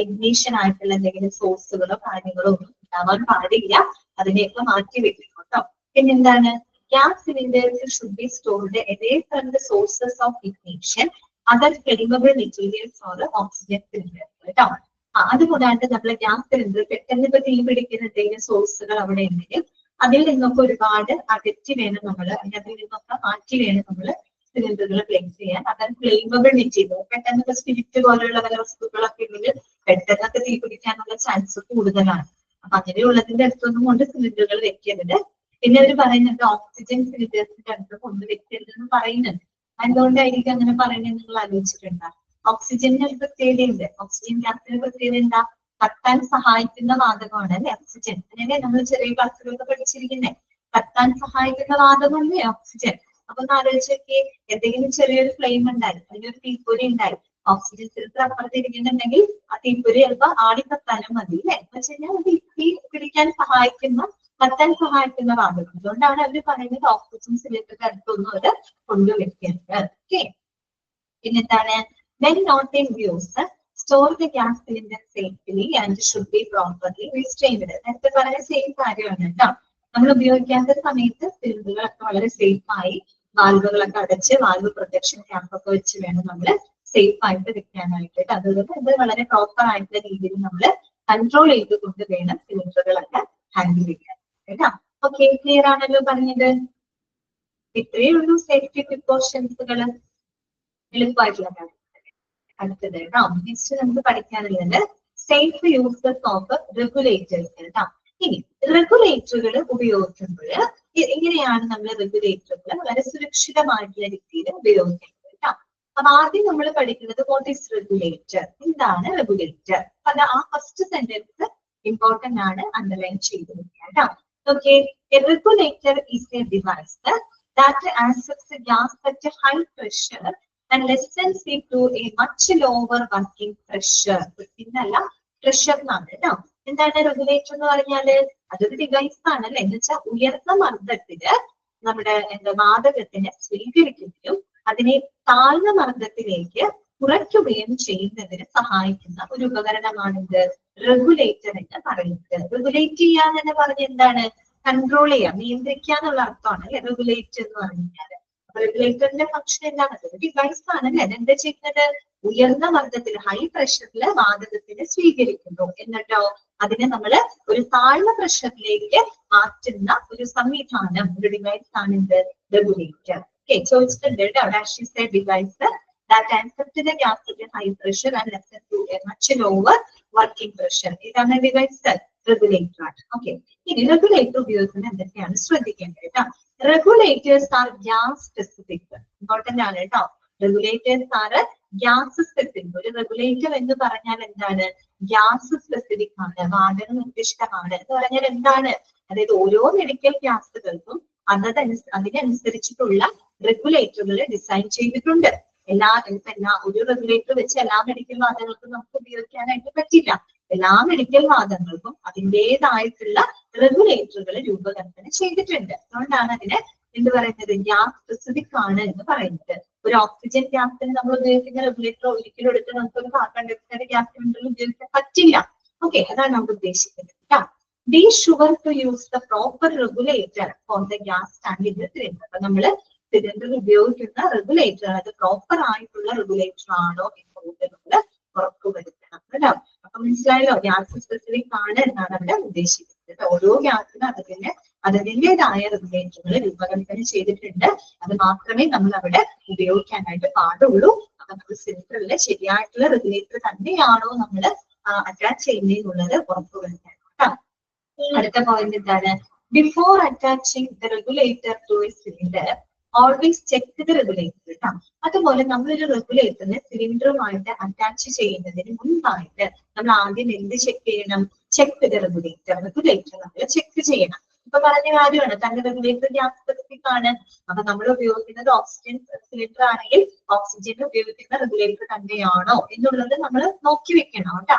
ഇഗ്നീഷൻ ആയിട്ടുള്ള എന്തെങ്കിലും സോഴ്സുകളോ കാര്യങ്ങളോ ഒന്നും ഉണ്ടാവാൻ പാടില്ല. അതിനെയൊക്കെ മാറ്റി വെക്കണം കേട്ടോ. പിന്നെന്താണ്, gas cylinders should be stored away from the sources of ignition, other flammable materials or oxygen cylinders. കേട്ടോ. അതുകൂടാണ്ട് നമ്മൾ ഗ്യാസ് സിലിണ്ടർ പെട്ടെന്ന് ഇപ്പൊ തീ പിടിക്കുന്ന എന്തെങ്കിലും സോഴ്സുകൾ അവിടെ ഉണ്ടെങ്കിൽ അതിൽ നിന്നൊക്കെ ഒരുപാട് അകറ്റി വേണം നമ്മൾ, അതിൽ നിന്നൊക്കെ മാറ്റി വേണം നമ്മൾ സിലിണ്ടറുകൾ പ്ലേസ് ചെയ്യാൻ. അതാണ് ഫ്ലെയിമബിൾ മെറ്റീരിയൽ. പെട്ടെന്ന് ഇപ്പൊ സ്പിരിറ്റ് പോലെയുള്ള പല വസ്തുക്കളൊക്കെ ഉണ്ടെങ്കിൽ പെട്ടെന്നൊക്കെ തീ പിടിക്കാനുള്ള ചാൻസ് കൂടുതലാണ്. അപ്പൊ അങ്ങനെയുള്ളതിന്റെ അടുത്തൊന്നും കൊണ്ട് സിലിണ്ടറുകൾ വെക്കരുത്. പിന്നെ അവർ പറയുന്നുണ്ട് ഓക്സിജൻ സിലിണ്ടേഴ്സിന്റെ അടുത്ത് കൊണ്ടുവെക്കരുതെന്ന് പറയുന്നുണ്ട്. എന്തുകൊണ്ടായിരിക്കും അങ്ങനെ പറയുന്നത് നിങ്ങൾ ആലോചിച്ചിട്ടുണ്ടോ? ഓക്സിജന് ഒരു പ്രത്യേകതയുണ്ട്. ഓക്സിജൻ ഗ്യാസിന് പ്രത്യേകത എന്താ? കത്താൻ സഹായിക്കുന്ന വാതകമാണ് അല്ലെ ഓക്സിജൻ. അങ്ങനെ നമ്മൾ ചെറിയ ക്ലാസ്സുകളൊക്കെ പഠിച്ചിരിക്കുന്നേ. കത്താൻ സഹായിക്കുന്ന വാതകമല്ലേ ഓക്സിജൻ. അപ്പൊ ഒന്ന് ആലോചിച്ചൊക്കെ, എന്തെങ്കിലും ചെറിയൊരു ഫ്ലെയിം ഉണ്ടായി, അതിനൊരു തീപ്പൊരി ഉണ്ടായി, ഓക്സിജൻ സിലിണ്ടർ അപ്പുറത്തിരിക്കുന്നുണ്ടെങ്കിൽ ആ തീപ്പൊരി ചിലപ്പോൾ ആടിക്കത്താനും മതി അല്ലെ. എന്ന് വെച്ച് കഴിഞ്ഞാൽ തീ പിടിക്കാൻ സഹായിക്കുന്ന, കത്താൻ സഹായിക്കുന്ന വാതകം. അതുകൊണ്ടാണ് അവർ പറയുന്നത് ഓക്സിജൻ സിലിണ്ടറിന്റെ അടുത്തൊന്നും അത് കൊണ്ടുവയ്ക്കരുത്. ഓക്കെ. പിന്നെന്താണ്, when not in use, store the gas cylinder safely and should be properly restrained. നേരത്തെ പറഞ്ഞ സെയിം കാര്യമാണ് കേട്ടോ. നമ്മൾ ഉപയോഗിക്കാത്ത സമയത്ത് സിലിണ്ടറുകളൊക്കെ വളരെ സേഫ് ആയി വാൽവുകളൊക്കെ അടച്ച് വാൽവ് പ്രൊട്ടക്ഷൻ ക്യാമ്പൊക്കെ വെച്ച് വേണം നമ്മൾ സേഫ് ആയിട്ട് വെക്കാനായിട്ട്. അതുകൊണ്ട് ഇത് വളരെ പ്രോപ്പർ ആയിട്ടുള്ള രീതിയിൽ നമ്മൾ കൺട്രോൾ ചെയ്തുകൊണ്ട് വേണം സിലിണ്ടറുകളൊക്കെ ഹാൻഡിൽ ചെയ്യാൻ കേട്ടോ. ഓക്കെ, ക്ലിയർ ആണല്ലോ പറഞ്ഞത്? ഇത്രയേ ഉള്ളൂ സേഫ്റ്റി പ്രിക്കോഷൻസുകൾ. എളുപ്പമായിട്ടുള്ള കാര്യം. അടുത്തത് കേട്ടോ, നെക്സ്റ്റ് നമുക്ക് പഠിക്കാനുള്ളത് സേഫ് യൂസസ് ഓഫ് റെഗുലേറ്റേഴ്സ് കേട്ടോ. ഇനി റെഗുലേറ്ററുകൾ ഉപയോഗിക്കുമ്പോൾ എങ്ങനെയാണ് നമ്മൾ റെഗുലേറ്ററുകൾ വളരെ സുരക്ഷിതമായിട്ടുള്ള രീതിയിൽ ഉപയോഗിക്കുന്നത് കേട്ടോ. അപ്പൊ ആദ്യം നമ്മൾ പഠിക്കുന്നത് വാട്ട് ഈസ് റെഗുലേറ്റർ, എന്താണ് റെഗുലേറ്റർ. അത് ആ ഫസ്റ്റ് സെന്റൻസ് ഇമ്പോർട്ടന്റ് ആണ്, അണ്ടർലൈൻ ചെയ്ത് വെക്കുക കേട്ടോ. Okay, regulator is A device that accepts gas at a high pressure and lessens it to a much lower working pressure. പിന്നല്ല, പ്രഷർ എന്നാണ് കേട്ടോ. എന്താണ് റെഗുലേറ്റർ എന്ന് പറഞ്ഞാല്? അതൊരു ഡിവൈസ് ആണ് അല്ലെ. എന്ന് വെച്ചാൽ ഉയർന്ന മർദ്ദത്തില് നമ്മുടെ വാതകത്തിനെ സ്വീകരിക്കുകയും അതിനെ താഴ്ന്ന മർദ്ദത്തിലേക്ക് കുറയ്ക്കുകയും ചെയ്യുന്നതിന് സഹായിക്കുന്ന ഒരു ഉപകരണമാണിത് റെഗുലേറ്റർ എന്ന് പറയുന്നത്. റെഗുലേറ്റ് ചെയ്യാന്ന് പറഞ്ഞ എന്താണ്? കൺട്രോൾ ചെയ്യാം, നിയന്ത്രിക്കാന്നുള്ള അർത്ഥമാണ് അല്ലെ റെഗുലേറ്റ് എന്ന് പറഞ്ഞാല്. റെഗുലേറ്ററിന്റെ ഫംഗ്ഷൻ എന്താണ്? ഡിവൈസ് ആണ് അല്ലെ. അതെന്താ ചെയ്യുന്നത്? ഉയർന്ന മർദ്ദത്തിൽ ഹൈ പ്രഷറില് വാതകത്തിനെ സ്വീകരിക്കുന്നു, എന്നിട്ടോ അതിനെ നമ്മൾ ഒരു താഴ്ന്ന പ്രഷറിലേക്ക് മാറ്റുന്ന ഒരു സംവിധാനം, ഒരു ഡിവൈസ് ആണ് ഇത് റെഗുലേറ്റർ. ഓക്കെ, ചോദിച്ചിട്ടുണ്ട് കേട്ടോ. Device that accepts the gas at a high pressure and lessens to a much lower working pressure. ഇതാണ് ഡിവൈസ് റെഗുലേറ്റർ ആണ്. ഓക്കെ, ഇനി റെഗുലേറ്റർ ഉപയോഗിക്കുന്നത് എന്തൊക്കെയാണ് ശ്രദ്ധിക്കേണ്ടത് കേട്ടോ. Regulators are gas specific. Important ആണ് കേട്ടോ. Regulators are gas specific. ഒരു റെഗുലേറ്റർ എന്ന് പറഞ്ഞാൽ എന്താണ്? ഗ്യാസ് സ്പെസിഫിക് ആണ്, വാതക നിർദ്ദിഷ്ടമാണ് എന്ന് പറഞ്ഞാൽ എന്താണ്? അതായത് ഓരോ മെഡിക്കൽ ഗ്യാസുകൾക്കും അതിനനുസരിച്ചിട്ടുള്ള റെഗുലേറ്ററുകൾ ഡിസൈൻ ചെയ്തിട്ടുണ്ട്. ഒരു റെഗുലേറ്റർ വെച്ച് എല്ലാ മെഡിക്കൽ വാതകങ്ങൾക്കും നമുക്ക് ഉപയോഗിക്കാനായിട്ട് പറ്റില്ല. എല്ലാ മെഡിക്കൽ വാതകങ്ങൾക്കും അതിൻ്റെതായിട്ടുള്ള റെഗുലേറ്ററുകൾ രൂപകൽപ്പന ചെയ്തിട്ടുണ്ട്. അതുകൊണ്ടാണ് അതിനെ എന്ത് പറയുന്നത്? ഗ്യാസ് സ്പെസിഫിക് ആണ് എന്ന് പറയുന്നത്. ഒരു ഓക്സിജൻ ഗ്യാസിന് നമ്മൾ ഉപയോഗിക്കുന്ന റെഗുലേറ്റർ ഒരിക്കലും എടുത്ത് നമുക്കൊരു കാർബൺ ഡയോക്സൈഡ് ഗ്യാസ് സിലിണ്ടറിൽ ഉപയോഗിക്കാൻ പറ്റില്ല. ഓക്കെ, അതാണ് നമ്മൾ ഉദ്ദേശിക്കുന്നത് കേട്ടോ. Be sure to use the proper regulator for the gas tank in the cylinder. അപ്പൊ നമ്മള് സിലിണ്ടർ ഉപയോഗിക്കുന്ന റെഗുലേറ്റർ അത് പ്രോപ്പർ ആയിട്ടുള്ള റെഗുലേറ്റർ ആണോ എന്നുള്ളത് നമ്മൾ ഉറപ്പുവരുത്തണം കേട്ടോ. അപ്പൊ മനസ്സിലായല്ലോ, ഗ്യാസ് സ്പെസിഫിക് ആണ് എന്നാണ് അവിടെ ഉദ്ദേശിക്കുന്നത്. ഓരോ ഗ്യാസിനും അതിൻ്റെതായ റെഗുലേറ്ററുകൾ രൂപകൽപ്പന ചെയ്തിട്ടുണ്ട്. അത് മാത്രമേ നമ്മൾ അവിടെ ഉപയോഗിക്കാനായിട്ട് പാടുള്ളൂ. അപ്പൊ നമ്മൾ സിലിണ്ടറിൽ ശരിയായിട്ടുള്ള റെഗുലേറ്റർ തന്നെയാണോ നമ്മൾ അറ്റാച്ച് ചെയ്യുന്നതെന്നുള്ളത് ഉറപ്പുവരുത്തണം കേട്ടോ. അടുത്ത പോയിന്റ് എന്താണ്? Before attaching the regulator to a cylinder always check the regulator കേട്ടോ. അതുപോലെ നമ്മളൊരു റെഗുലേറ്ററിന് സിലിണ്ടറുമായിട്ട് അറ്റാച്ച് ചെയ്യുന്നതിന് മുൻപായിട്ട് നമ്മൾ ആദ്യം എന്ത് ചെക്ക് ചെയ്യണം? ചെക്ക് ദ റെഗുലേറ്റർ നമ്മൾ ചെക്ക് ചെയ്യണം. ഇപ്പൊ പറഞ്ഞ കാര്യമാണ്, തന്റെ റെഗുലേറ്റർ ഗ്യാസ് സ്പെസിഫിക് ആണ്. അപ്പൊ നമ്മൾ ഉപയോഗിക്കുന്നത് ഓക്സിജൻ സിലിണ്ടർ ആണെങ്കിൽ ഓക്സിജൻ ഉപയോഗിക്കുന്ന റെഗുലേറ്റർ തന്നെയാണോ എന്നുള്ളത് നമ്മൾ നോക്കി വെക്കണം കേട്ടോ.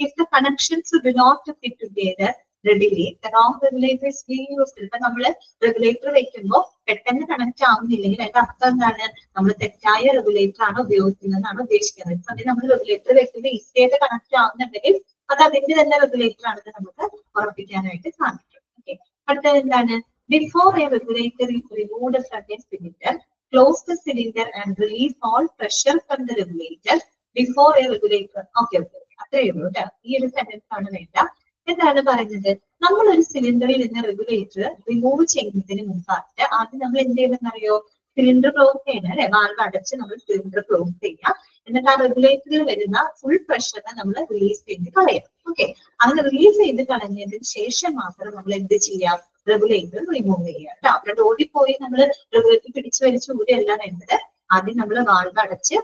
If the connections do not fit together readily the wrong regulator is being used. ഇപ്പൊ നമ്മൾ റെഗുലേറ്റർ വെക്കുമ്പോൾ പെട്ടെന്ന് കണക്ട് ആവുന്നില്ലെങ്കിൽ അതിന്റെ അർത്ഥം എന്താണ്? നമ്മൾ തെറ്റായ റെഗുലേറ്റർ ആണ് ഉപയോഗിക്കുന്നതെന്നാണ് ഉദ്ദേശിക്കുന്നത്. അതേ നമ്മൾ റെഗുലേറ്റർ വെക്കുമ്പോൾ ഈസി ആയിട്ട് കണക്ട് ആവുന്നുണ്ടെങ്കിൽ അത് അതിന്റെ തന്നെ റെഗുലേറ്റർ ആണെന്ന് നമുക്ക് ഉറപ്പിക്കാനായിട്ട് സാധിക്കും. ഓക്കെ, അടുത്തത് എന്താണ്? Before A regulator is removed from A cylinder close the cylinder and release all pressure from the regulator before A regulator. Okay okay, അത്രയേ ഉള്ളൂ കേട്ടോ. ഈ ഒരു സെന്റൻസ് ആണ് വേണ്ട. എന്താണ് പറയുന്നത്? നമ്മൾ ഒരു സിലിണ്ടറിൽ നിന്ന് റെഗുലേറ്റർ റിമൂവ് ചെയ്യുന്നതിന് മുമ്പായിട്ട് ആദ്യം നമ്മൾ എന്ത് ചെയ്യണമെന്നറിയോ? സിലിണ്ടർ ക്ലോസ് ചെയ്യണം അല്ലെ? വാൽവ് അടച്ച് നമ്മൾ സിലിണ്ടർ ക്ലോസ് ചെയ്യാം. എന്നിട്ട് ആ റെഗുലേറ്ററിൽ വരുന്ന ഫുൾ പ്രഷറിനെ നമ്മൾ റിലീസ് ചെയ്ത് കളയാം. ഓക്കെ, അങ്ങനെ റിലീസ് ചെയ്ത് കളഞ്ഞതിന് ശേഷം മാത്രം നമ്മൾ എന്ത് ചെയ്യാം? റെഗുലേറ്റർ റിമൂവ് ചെയ്യാം കേട്ടോ. അവിടെ ഓടിപ്പോയി നമ്മൾ റെഗുലേറ്റർ പിടിച്ചു വലിച്ചു ഊരിയല്ല വേണ്ടത്. ആദ്യം നമ്മൾ വാൽവ് അടച്ച്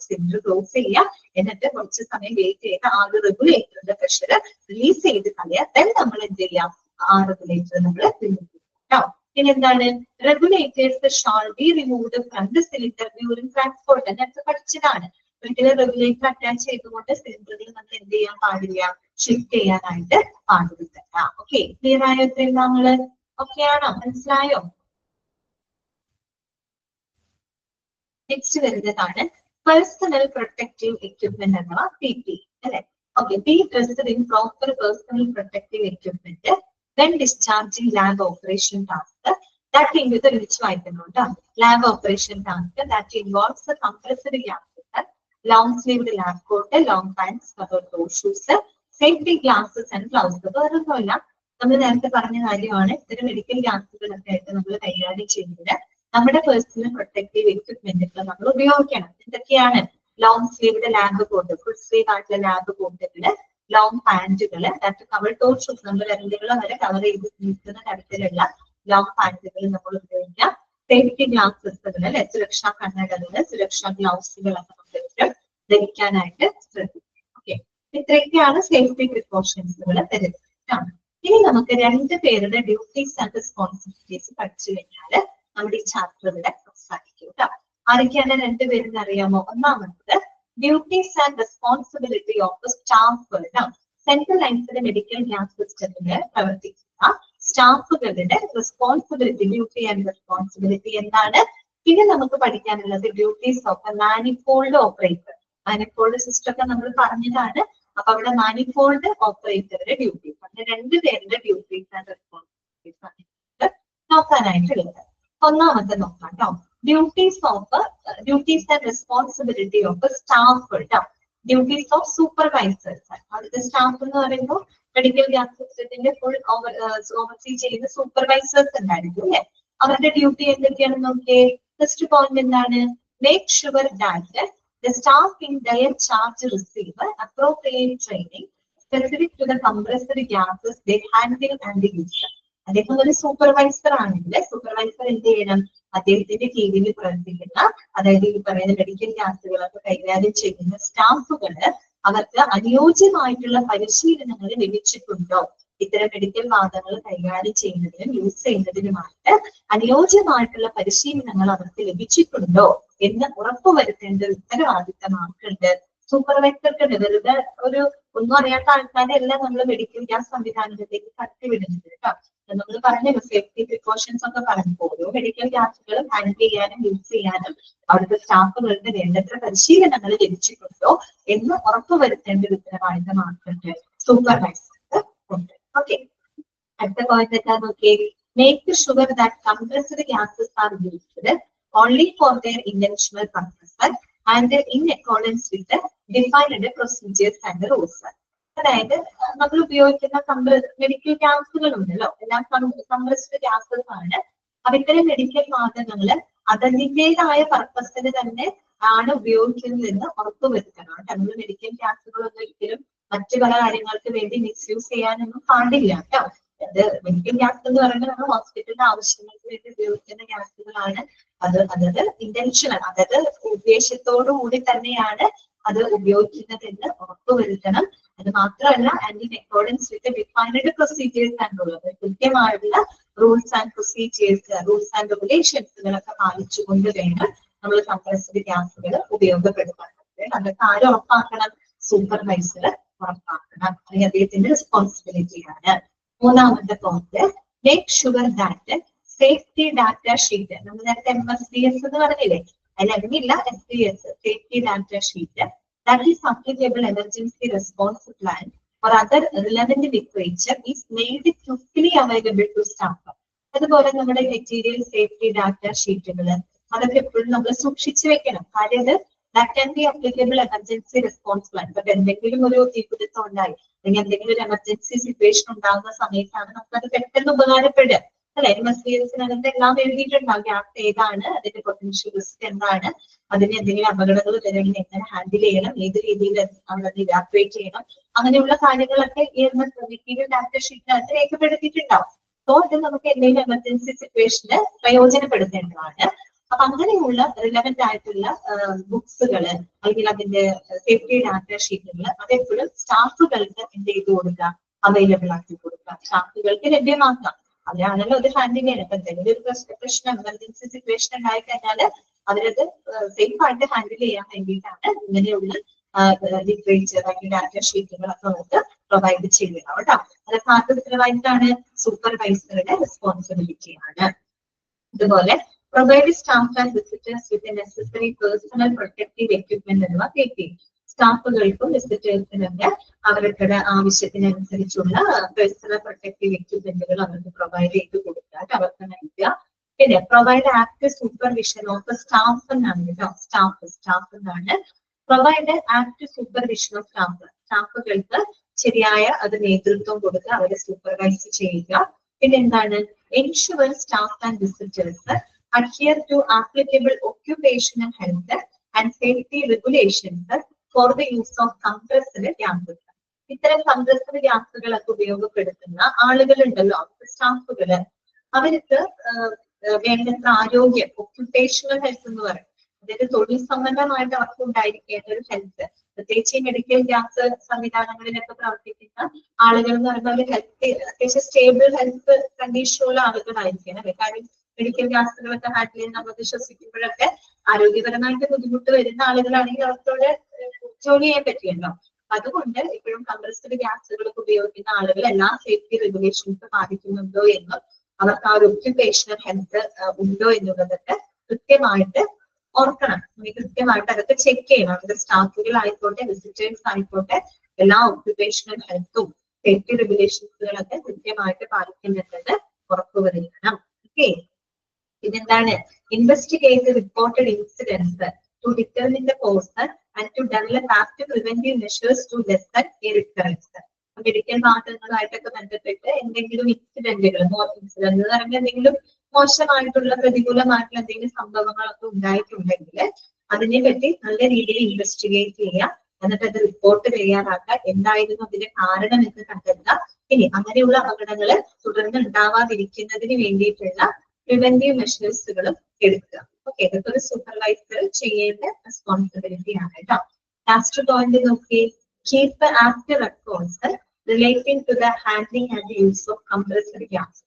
സിലിണ്ടർ ക്ലോസ് ചെയ്യുക. എന്നിട്ട് കുറച്ച് സമയം വെയിറ്റ് ചെയ്ത് ആ ഒരു റെഗുലേറ്ററിന്റെ പ്രഷർ റിലീസ് ചെയ്ത് കളയുക. then നമ്മൾ എന്ത് ചെയ്യാം? ആ റെഗുലേറ്റർ നമ്മൾ റിമൂവ് ചെയ്യാം കേട്ടോ. ഇനി എന്താണ്? Regulators shall be removed from the cylinder during transport. എന്നൊക്കെ പഠിച്ചതാണ്. ഒരിക്കലും റെഗുലേറ്റർ അറ്റാച്ച് ചെയ്തുകൊണ്ട് സിലിണ്ടറിൽ നമ്മൾ എന്ത് ചെയ്യാൻ പാടില്ല? ഷിഫ്റ്റ് ചെയ്യാനായിട്ട് പാടില്ല. ഓക്കെ, ക്ലിയർ ആയോ? ഇത്രയും നമ്മള് ഓക്കെ ആണോ? മനസ്സിലായോ? നെക്സ്റ്റ് വരുന്നതാണ് പേഴ്സണൽ പ്രൊട്ടക്റ്റീവ് എക്യുപ്മെന്റ് അഥവാ PPE അല്ലെ? Okay, be dressed in proper personal protective equipment when discharging lab operation task that involves വിളിച്ചു വായിക്കുന്നുണ്ട്. Lab operation task that involves compressed gas, long sleeved lab coat, long pants, cover toe shoes, safety glasses and gloves. വേറൊന്നുമല്ല, നമ്മൾ നേരത്തെ പറഞ്ഞ കാര്യമാണ്. ഇത്തരം medical ഗ്യാസുകളൊക്കെ ആയിട്ട് നമ്മൾ കൈകാര്യം ചെയ്യുന്നത് നമ്മുടെ പേഴ്സണൽ പ്രൊട്ടക്റ്റീവ് എക്യുപ്മെന്റുകൾ നമ്മൾ ഉപയോഗിക്കണം. എന്തൊക്കെയാണ്? Long sleeved lab coat, full sleeve ആയിട്ടുള്ള ലാബ് കോട്ടുകള്, ലോങ് പാന്റുകള്, കവർ ടോ ഷൂസ്, നമ്മൾ വിരലുകൾ വരെ കവർ ചെയ്ത് നിൽക്കുന്ന തരത്തിലുള്ള ലോങ് പാന്റുകൾ നമ്മൾ ഉപയോഗിക്കാം. സേഫ്റ്റി ഗ്ലാസസുകൾ അല്ലെ, സുരക്ഷാ കണ്ണടകള്, സുരക്ഷാ ഗ്ലൗസുകളൊക്കെ നമ്മൾ ധരിക്കാനായിട്ട് ശ്രദ്ധിക്കും. ഓക്കെ, ഇത്രയൊക്കെയാണ് സേഫ്റ്റി പ്രിക്കോഷൻസുകൾ തരുന്നത്. ഇനി നമുക്ക് 2 പേരുടെ ഡ്യൂട്ടീസ് ആൻഡ് റെസ്പോൺസിബിലിറ്റീസ് പഠിച്ചു കഴിഞ്ഞാല് നമ്മുടെ ഈ ചാപ്റ്റർ ഇവിടെ അവസാനിക്കും കേട്ടോ. ആരൊക്കെയാണ് 2 പേരെന്ന് അറിയാമോ? ഒന്നാമത് duties and responsibility of staff. Centralised medical gas സിസ്റ്റത്തിൽ പ്രവർത്തിക്കുന്ന സ്റ്റാഫുകളുടെ റെസ്പോൺസിബിലിറ്റി, ഡ്യൂട്ടി ആൻഡ് റെസ്പോൺസിബിലിറ്റി എന്താണ്? പിന്നെ നമുക്ക് പഠിക്കാനുള്ളത് duties of manifold operator. Manifold system ഒക്കെ നമ്മൾ പറഞ്ഞതാണ്. അപ്പൊ അവിടെ മാനിഫോൾഡ് ഓപ്പറേറ്ററുടെ ഡ്യൂട്ടീസ്, അങ്ങനെ 2 പേരുടെ ഡ്യൂട്ടീസ് ആൻഡ് റെസ്പോൺസിബിലിറ്റീസ് ആണ് നോക്കാനായിട്ടുള്ളത്. ഒന്നാമത്തെ നോക്കാം കേട്ടോ. Duties and responsibility of staff കേട്ടോ. Duties of supervisors. അവിടുത്തെ സ്റ്റാഫ് എന്ന് പറയുമ്പോൾ മെഡിക്കൽ ഗ്യാസ് സിസ്റ്റത്തിന്റെ ഫുൾ ഓവർസീ ചെയ്യുന്ന സൂപ്പർവൈസേഴ്സ് ഉണ്ടായിരിക്കും അല്ലെ? അവരുടെ ഡ്യൂട്ടി എന്തൊക്കെയാണെന്ന് നോക്കിയേ. ഫസ്റ്റ് പോയിന്റ് എന്താണ്? Make sure that the staff in their charge receive appropriate training specific to the compressed gases they handle and use. അദ്ദേഹം ഒരു സൂപ്പർവൈസർ ആണെങ്കിൽ സൂപ്പർവൈസർ എന്ത് ചെയ്യണം? അദ്ദേഹത്തിന്റെ കീഴിൽ പ്രവർത്തിക്കുന്ന, അതായത് ഈ പറയുന്ന മെഡിക്കൽ ഗ്യാസുകളൊക്കെ കൈകാര്യം ചെയ്യുന്ന സ്റ്റാഫുകള് അവർക്ക് അനുയോജ്യമായിട്ടുള്ള പരിശീലനങ്ങൾ ലഭിച്ചിട്ടുണ്ടോ? ഇത്തരം മെഡിക്കൽ വാദങ്ങൾ കൈകാര്യം ചെയ്യുന്നതിനും യൂസ് ചെയ്യുന്നതിനുമായിട്ട് അനുയോജ്യമായിട്ടുള്ള പരിശീലനങ്ങൾ അവർക്ക് ലഭിച്ചിട്ടുണ്ടോ എന്ന് ഉറപ്പുവരുത്തേണ്ട ഉത്തരവാദിത്തം ആർക്കുണ്ട്? സൂപ്പർവൈസർക്ക്. വെറുതെ ഒരു ഒന്നും അറിയാത്ത ആൾക്കാരെ എല്ലാം നമ്മൾ മെഡിക്കൽ ഗ്യാസ് സംവിധാനത്തിലേക്ക് കടത്തിവിടുന്നത് കേട്ടോ. നമ്മൾ പറഞ്ഞ സേഫ്റ്റി പ്രിക്കോഷൻസ് ഒക്കെ പറഞ്ഞു. ഓരോ മെഡിക്കൽ ഗ്യാസുകളും ഹാൻഡിൽ ചെയ്യാനും യൂസ് ചെയ്യാനും അവിടുത്തെ സ്റ്റാഫുകൾക്ക് വേണ്ടത്ര പരിശീലനങ്ങൾ ലഭിച്ചിട്ടുണ്ടോ എന്ന് ഉറപ്പുവരുത്തേണ്ട ഒരു ഉത്തരവാദിത്തം ആർക്കുണ്ട്? സൂപ്പർവൈസർക്ക് ഉണ്ട്. ഓക്കെ, അടുത്ത പോയിന്റ് എന്താ നോക്കിയേ. Make sure that compressed gases are used only for their intentional purpose and in accordance with the defined procedures and rules. അതായത് നമ്മൾ ഉപയോഗിക്കുന്ന മെഡിക്കൽ ഗ്യാസുകൾ ഉണ്ടല്ലോ, എല്ലാം കംപ്രസ്ഡ് ഗ്യാസസ് ആണ്. അപ്പൊ ഇത്തരം മെഡിക്കൽ വാതകങ്ങൾ അതിൻ്റെതായ പർപ്പസിന് തന്നെ ആണ് ഉപയോഗിക്കുന്നതെന്ന് ഉറപ്പുവരുത്തണം. നമ്മൾ മെഡിക്കൽ ഗ്യാസുകളൊന്നും ഒരിക്കലും മറ്റു പല കാര്യങ്ങൾക്ക് വേണ്ടി മിസ്യൂസ് ചെയ്യാനൊന്നും പാടില്ല കേട്ടോ. അത് മെഡിക്കൽ ഗ്യാസ് എന്ന് പറയുന്നത് നമ്മൾ ഹോസ്പിറ്റലിന്റെ ആവശ്യങ്ങൾക്ക് വേണ്ടി ഉപയോഗിക്കുന്ന ഗ്യാസുകളാണ്. അതത് ഇന്റൻഷണൽ, അതായത് ഉദ്ദേശത്തോടു കൂടി തന്നെയാണ് അത് ഉപയോഗിക്കുന്നതെന്ന് ഉറപ്പുവരുത്തണം. അത് മാത്രമല്ല, and in accordance with defined procedures and rules, കൃത്യമായിട്ടുള്ള rules and procedures, rules and റെഗുലേഷൻസുകളൊക്കെ പാലിച്ചുകൊണ്ട് വേണം നമ്മൾ കംപ്രസ്ഡ് ഗ്യാസുകൾ ഉപയോഗപ്പെടുത്താൻ. അതൊക്കെ ആര് ഉറപ്പാക്കണം? സൂപ്പർവൈസർ ഉറപ്പാക്കണം. അല്ലെങ്കിൽ അദ്ദേഹത്തിന്റെ റെസ്പോൺസിബിലിറ്റിയാണ്. മൂന്നാമത്തെ point, make sure that safety data sheet, നമ്മൾ നേരത്തെ MSDS എന്ന് പറഞ്ഞില്ലേ, അതിലല്ല SDS, safety data sheet, that is applicable emergency response plan or other relevant literature is made quickly available to staff. അതുപോലെ നമ്മുടെ മെറ്റീരിയൽ സേഫ്റ്റി ഡാറ്റ ഷീറ്റുകൾ അതൊക്കെ എപ്പോഴും നമ്മൾ സൂക്ഷിച്ചു വെക്കണം. കാര്യം that can be applicable emergency response plan. ഇപ്പൊ എന്തെങ്കിലും ഒരു തീപിടുത്തം ഉണ്ടായി അല്ലെങ്കിൽ എന്തെങ്കിലും ഒരു എമർജൻസി സിറ്റുവേഷൻ ഉണ്ടാകുന്ന സമയത്താണ് നമുക്കത് പെട്ടെന്ന് ഉപകാരപ്പെടുക അല്ലെ. MSDSനകത്ത് എല്ലാം എഴുതിയിട്ടുണ്ടാവും. ഗ്യാസ് ഏതാണ്, അതിന്റെ പൊട്ടൻഷ്യൽ റിസ്ക് എന്താണ്, അതിന് എന്തെങ്കിലും അപകടങ്ങൾ വരണമെങ്കിൽ എങ്ങനെ ഹാൻഡിൽ ചെയ്യണം, ഏത് രീതിയിൽ നമ്മളത് ഇവാക്യുവേറ്റ് ചെയ്യണം, അങ്ങനെയുള്ള കാര്യങ്ങളൊക്കെ ഈ മെറ്റീരിയൽ ഡാറ്റ ഷീറ്റിനകത്ത് രേഖപ്പെടുത്തിയിട്ടുണ്ടാവും. സോ ഇത് നമുക്ക് എന്തെങ്കിലും എമർജൻസി സിറ്റുവേഷന് പ്രയോജനപ്പെടുത്തേണ്ടതാണ്. അപ്പൊ അങ്ങനെയുള്ള റിലവന്റ് ആയിട്ടുള്ള ബുക്സുകള് അല്ലെങ്കിൽ അതിന്റെ സേഫ്റ്റി ഡാറ്റ ഷീറ്റുകൾ അതെപ്പോഴും സ്റ്റാഫുകൾക്ക് എന്ത് ചെയ്ത് കൊടുക്കുക, അവൈലബിൾ ആക്കി കൊടുക്കുക, സ്റ്റാഫുകൾക്ക് ലഭ്യമാക്കാം. അവരാണല്ലോ അത് ഹാൻഡിൽ ചെയ്യണം. ഇപ്പൊ എന്തെങ്കിലും ഒരു പ്രശ്നം എമർജൻസി സിറ്റുവേഷൻ ഉണ്ടായി കഴിഞ്ഞാൽ അവരത് സേഫ് ആയിട്ട് ഹാൻഡിൽ ചെയ്യാൻ വേണ്ടിയിട്ടാണ് ഇങ്ങനെയുള്ള ലിറ്ററേച്ചർ അല്ലെങ്കിൽ ഡാറ്റ ഷീറ്റുകളൊക്കെ നമുക്ക് പ്രൊവൈഡ് ചെയ്യണം കേട്ടോ. അതൊക്കെ ആർക്ക് ഉത്തരവാദിത്തമാണ്? സൂപ്പർവൈസറുടെ റെസ്പോൺസിബിലിറ്റിയാണ്. അതുപോലെ provide staff and visitors with the necessary personal protective equipment അഥവാ PPE. സ്റ്റാഫുകൾക്കും വിസിറ്റേഴ്സിനൊക്കെ അവരുടെ ആവശ്യത്തിനനുസരിച്ചുള്ള പേഴ്സണൽ പ്രൊട്ടക്റ്റീവ് എക്യുപ്മെന്റുകൾ അവർക്ക് പ്രൊവൈഡ് ചെയ്ത് കൊടുക്കുക, അവർക്ക് നൽകുക. പിന്നെ provide active supervision of staff എന്നാണ് കേട്ടോ. സ്റ്റാഫ് എന്നാണ്. പ്രൊവൈഡ് ആക്റ്റീവ് സൂപ്പർവിഷൻ ഓഫ് സ്റ്റാഫുകൾക്ക് ശരിയായ അത് നേതൃത്വം കൊടുക്കുക, അവരെ സൂപ്പർവൈസ് ചെയ്യുക. പിന്നെ എന്താണ്? Ensure staff and visitors adhere to applicable occupational health and safety regulations for the use of compressed gases. ഇത്തരം കംപ്രസ്ഡ് ഗ്യാസുകളൊക്കെ ഉപയോഗപ്പെടുത്തുന്ന ആളുകളുണ്ടല്ലോ, സ്റ്റാഫുകള്, അവർക്ക് വേണ്ടത്ര ആരോഗ്യം, ഒക്യുപേഷണൽ ഹെൽത്ത് എന്ന് പറയും, അതായത് തൊഴിൽ സംബന്ധമായിട്ട് അവർക്ക് ഉണ്ടായിരിക്കേണ്ട ഒരു ഹെൽത്ത്, പ്രത്യേകിച്ച് മെഡിക്കൽ ഗ്യാസ് സംവിധാനങ്ങളിലൊക്കെ പ്രവർത്തിക്കുന്ന ആളുകൾ എന്ന് പറയുമ്പോൾ ഹെൽത്ത് അത്യാവശ്യം സ്റ്റേബിൾ ഹെൽത്ത് കണ്ടീഷനുള്ള ആളുകളായിരിക്കണം. കാര്യം മെഡിക്കൽ ഗ്യാസുകളൊക്കെ ഹാൻഡിൽ ചെയ്ത് നമുക്ക് ശ്വസിക്കുമ്പോഴൊക്കെ ആരോഗ്യപരമായിട്ട് ബുദ്ധിമുട്ട് വരുന്ന ആളുകളാണെങ്കിൽ അവർക്കോട് ജോലി ചെയ്യാൻ പറ്റിയല്ലോ. അതുകൊണ്ട് ഇപ്പോഴും കംപ്രസ്ഡ് ഗ്യാസുകളൊക്കെ ഉപയോഗിക്കുന്ന ആളുകൾ എല്ലാ സേഫ്റ്റി റെഗുലേഷൻസ് പാലിക്കുന്നുണ്ടോ എന്നും അവർക്ക് ആ ഒരു ഒക്യുപേഷണൽ ഹെൽത്ത് ഉണ്ടോ എന്നുള്ളതൊക്കെ കൃത്യമായിട്ട് ഓർക്കണം. കൃത്യമായിട്ട് അതൊക്കെ ചെക്ക് ചെയ്യണം. അവരുടെ സ്റ്റാഫുകളായിക്കോട്ടെ വിസിറ്റേഴ്സ് ആയിക്കോട്ടെ എല്ലാ ഒക്യുപേഷണൽ ഹെൽത്തും സേഫ്റ്റി റെഗുലേഷൻസുകളൊക്കെ കൃത്യമായിട്ട് പാലിക്കുന്നുണ്ടെന്ന് ഉറപ്പുവരുത്തണം. ഓക്കെ. ഇതെന്താണ്? Investigate reported incidence to determine the cause and to develop active preventive measures to lessen a recurrence. Medical വാഹനങ്ങളായിട്ടൊക്കെ ബന്ധപ്പെട്ട് എന്തെങ്കിലും ഇൻസിഡന്റുകൾ, ഇൻസിഡന്റ് എന്ന് പറയുമ്പോൾ എന്തെങ്കിലും മോശമായിട്ടുള്ള പ്രതികൂലമായിട്ടുള്ള എന്തെങ്കിലും സംഭവങ്ങളൊക്കെ ഉണ്ടായിട്ടുണ്ടെങ്കിൽ അതിനെ പറ്റി നല്ല രീതിയിൽ ഇൻവെസ്റ്റിഗേറ്റ് ചെയ്യുക, എന്നിട്ട് അത് റിപ്പോർട്ട് തയ്യാറാക്കുക, എന്തായിരുന്നു അതിന്റെ കാരണം എന്ന് കണ്ടെത്തുക. ഇനി അങ്ങനെയുള്ള അപകടങ്ങൾ തുടർന്ന് ഉണ്ടാവാതിരിക്കുന്നതിന് വേണ്ടിയിട്ടുള്ള പ്രിവെന്റീവ് മെഷേഴ്സുകളും എടുക്കുക. ഓക്കെ, ഇതൊക്കെ ഒരു സൂപ്പർവൈസർ ചെയ്യേണ്ട റെസ്പോൺസിബിലിറ്റി ആണ് കേട്ടോ. ലാസ്റ്റ് പോയിന്റ് നോക്കി, keep active records relating to the handling and use of compressed gas.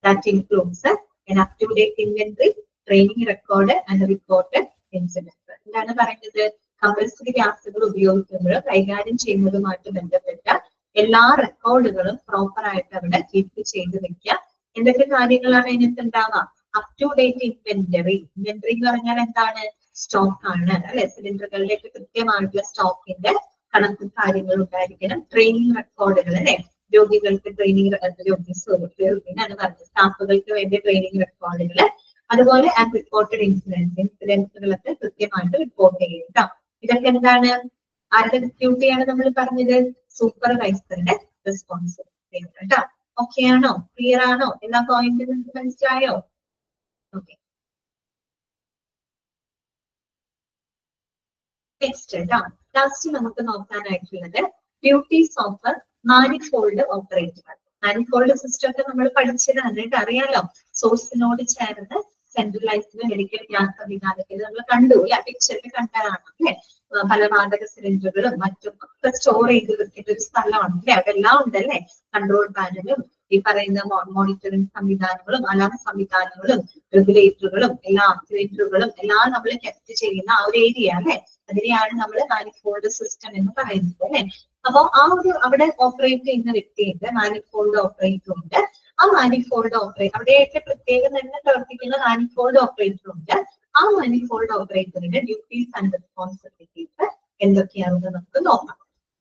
That includes an up-to-date inventory, training record and reported incidents. എന്താണ് പറയുന്നത്? കംപ്രസ്ഡ് ഗ്യാസുകൾ ഉപയോഗിക്കുമ്പോൾ കൈകാര്യം ചെയ്യുന്നതുമായിട്ട് ബന്ധപ്പെട്ട എല്ലാ റെക്കോർഡുകളും പ്രോപ്പർ ആയിട്ട് അവിടെ കീപ്പ് ചെയ്ത് വെക്കുക. എന്തൊക്കെ കാര്യങ്ങളാണ് അതിനകത്ത് ഉണ്ടാവുക? Up to date inventory. Inventory എന്ന് പറഞ്ഞാൽ എന്താണ്? സ്റ്റോക്ക് ആണ് അല്ലെ. സിലിണ്ടറുകളിലേക്ക് കൃത്യമായിട്ടുള്ള സ്റ്റോക്കിന്റെ കണക്കും കാര്യങ്ങളും ഉണ്ടായിരിക്കണം. ട്രെയിനിങ് റെക്കോർഡുകൾ അല്ലെ, രോഗികൾക്ക് ട്രെയിനിങ്, രോഗിനാണ് പറഞ്ഞത്, സ്റ്റാഫുകൾക്ക് വേണ്ടി ട്രെയിനിങ് റെക്കോർഡുകൾ, അതുപോലെ ആൻഡ് റിപ്പോർട്ടഡ് ഇൻസിഡൻസുകളൊക്കെ കൃത്യമായിട്ട് റിപ്പോർട്ട് ചെയ്യും കേട്ടോ. ഇതൊക്കെ എന്താണ്, ആരുടെ ഡ്യൂട്ടിയാണ് നമ്മൾ പറഞ്ഞത്? സൂപ്പർവൈസറുടെ റെസ്പോൺസിബിലിറ്റി കേട്ടോ. ഓക്കെ ആണോ? ക്ലിയർ ആണോ? എല്ലാ പോയിന്റും മനസ്സിലായോ? ഓക്കെ. നെക്സ്റ്റ് കേട്ടോ, ലാസ്റ്റ് നമുക്ക് നോക്കാനായിട്ടുള്ളത് duties of manifold operator. Manifold system ഒക്കെ നമ്മൾ പഠിച്ചതാണ് കേട്ടോ, അറിയാലോ. സോഴ്സിനോട് ചേർന്ന് സെൻട്രലൈസ്ഡ് മെഡിക്കൽ ഗ്യാസ് സംവിധാനത്തിൽ നമ്മൾ കണ്ടു അല്ലെ, പിക്ചറിൽ കണ്ടതാണ് അല്ലെ. പല വാതക സിലിണ്ടറുകളും മറ്റും ഒക്കെ സ്റ്റോർ ചെയ്ത് വെക്കുന്ന ഒരു സ്ഥലമാണ് അല്ലെ, അതെല്ലാം ഉണ്ടല്ലേ. കൺട്രോൾ പാനലും ഈ പറയുന്ന മോണിറ്ററിംഗ് സംവിധാനങ്ങളും അലാം സംവിധാനങ്ങളും റെഗുലേറ്ററുകളും എല്ലാ സിലിണ്ടറുകളും എല്ലാം നമ്മൾ കെപ്റ്റ് ചെയ്യുന്ന ആ ഒരു ഏരിയ അല്ലെ, അതിനെയാണ് നമ്മൾ മാനിഫോൾഡ് സിസ്റ്റം എന്ന് പറയുന്നത് അല്ലെ. അപ്പൊ ആ ഒരു അവിടെ ഓപ്പറേറ്റ് ചെയ്യുന്ന വ്യക്തിയുണ്ട്, മാനിഫോൾഡ് ഓപ്പറേറ്റർ ഉണ്ട്. ആ മാനിഫോൾഡ് ഓപ്പറേറ്റർ അവിടെയൊക്കെ പ്രത്യേകം തന്നെ പ്രവർത്തിക്കുന്ന മാനിഫോൾഡ് ഓപ്പറേറ്റർ ഉണ്ട്. ആ മാനിഫോൾഡ് ഓപ്പറേറ്ററിന്റെ ഡ്യൂട്ടീസ് ആൻഡ് റെസ്പോൺസിബിലിറ്റീസ് എന്തൊക്കെയാണെന്ന് നമുക്ക് നോക്കാം.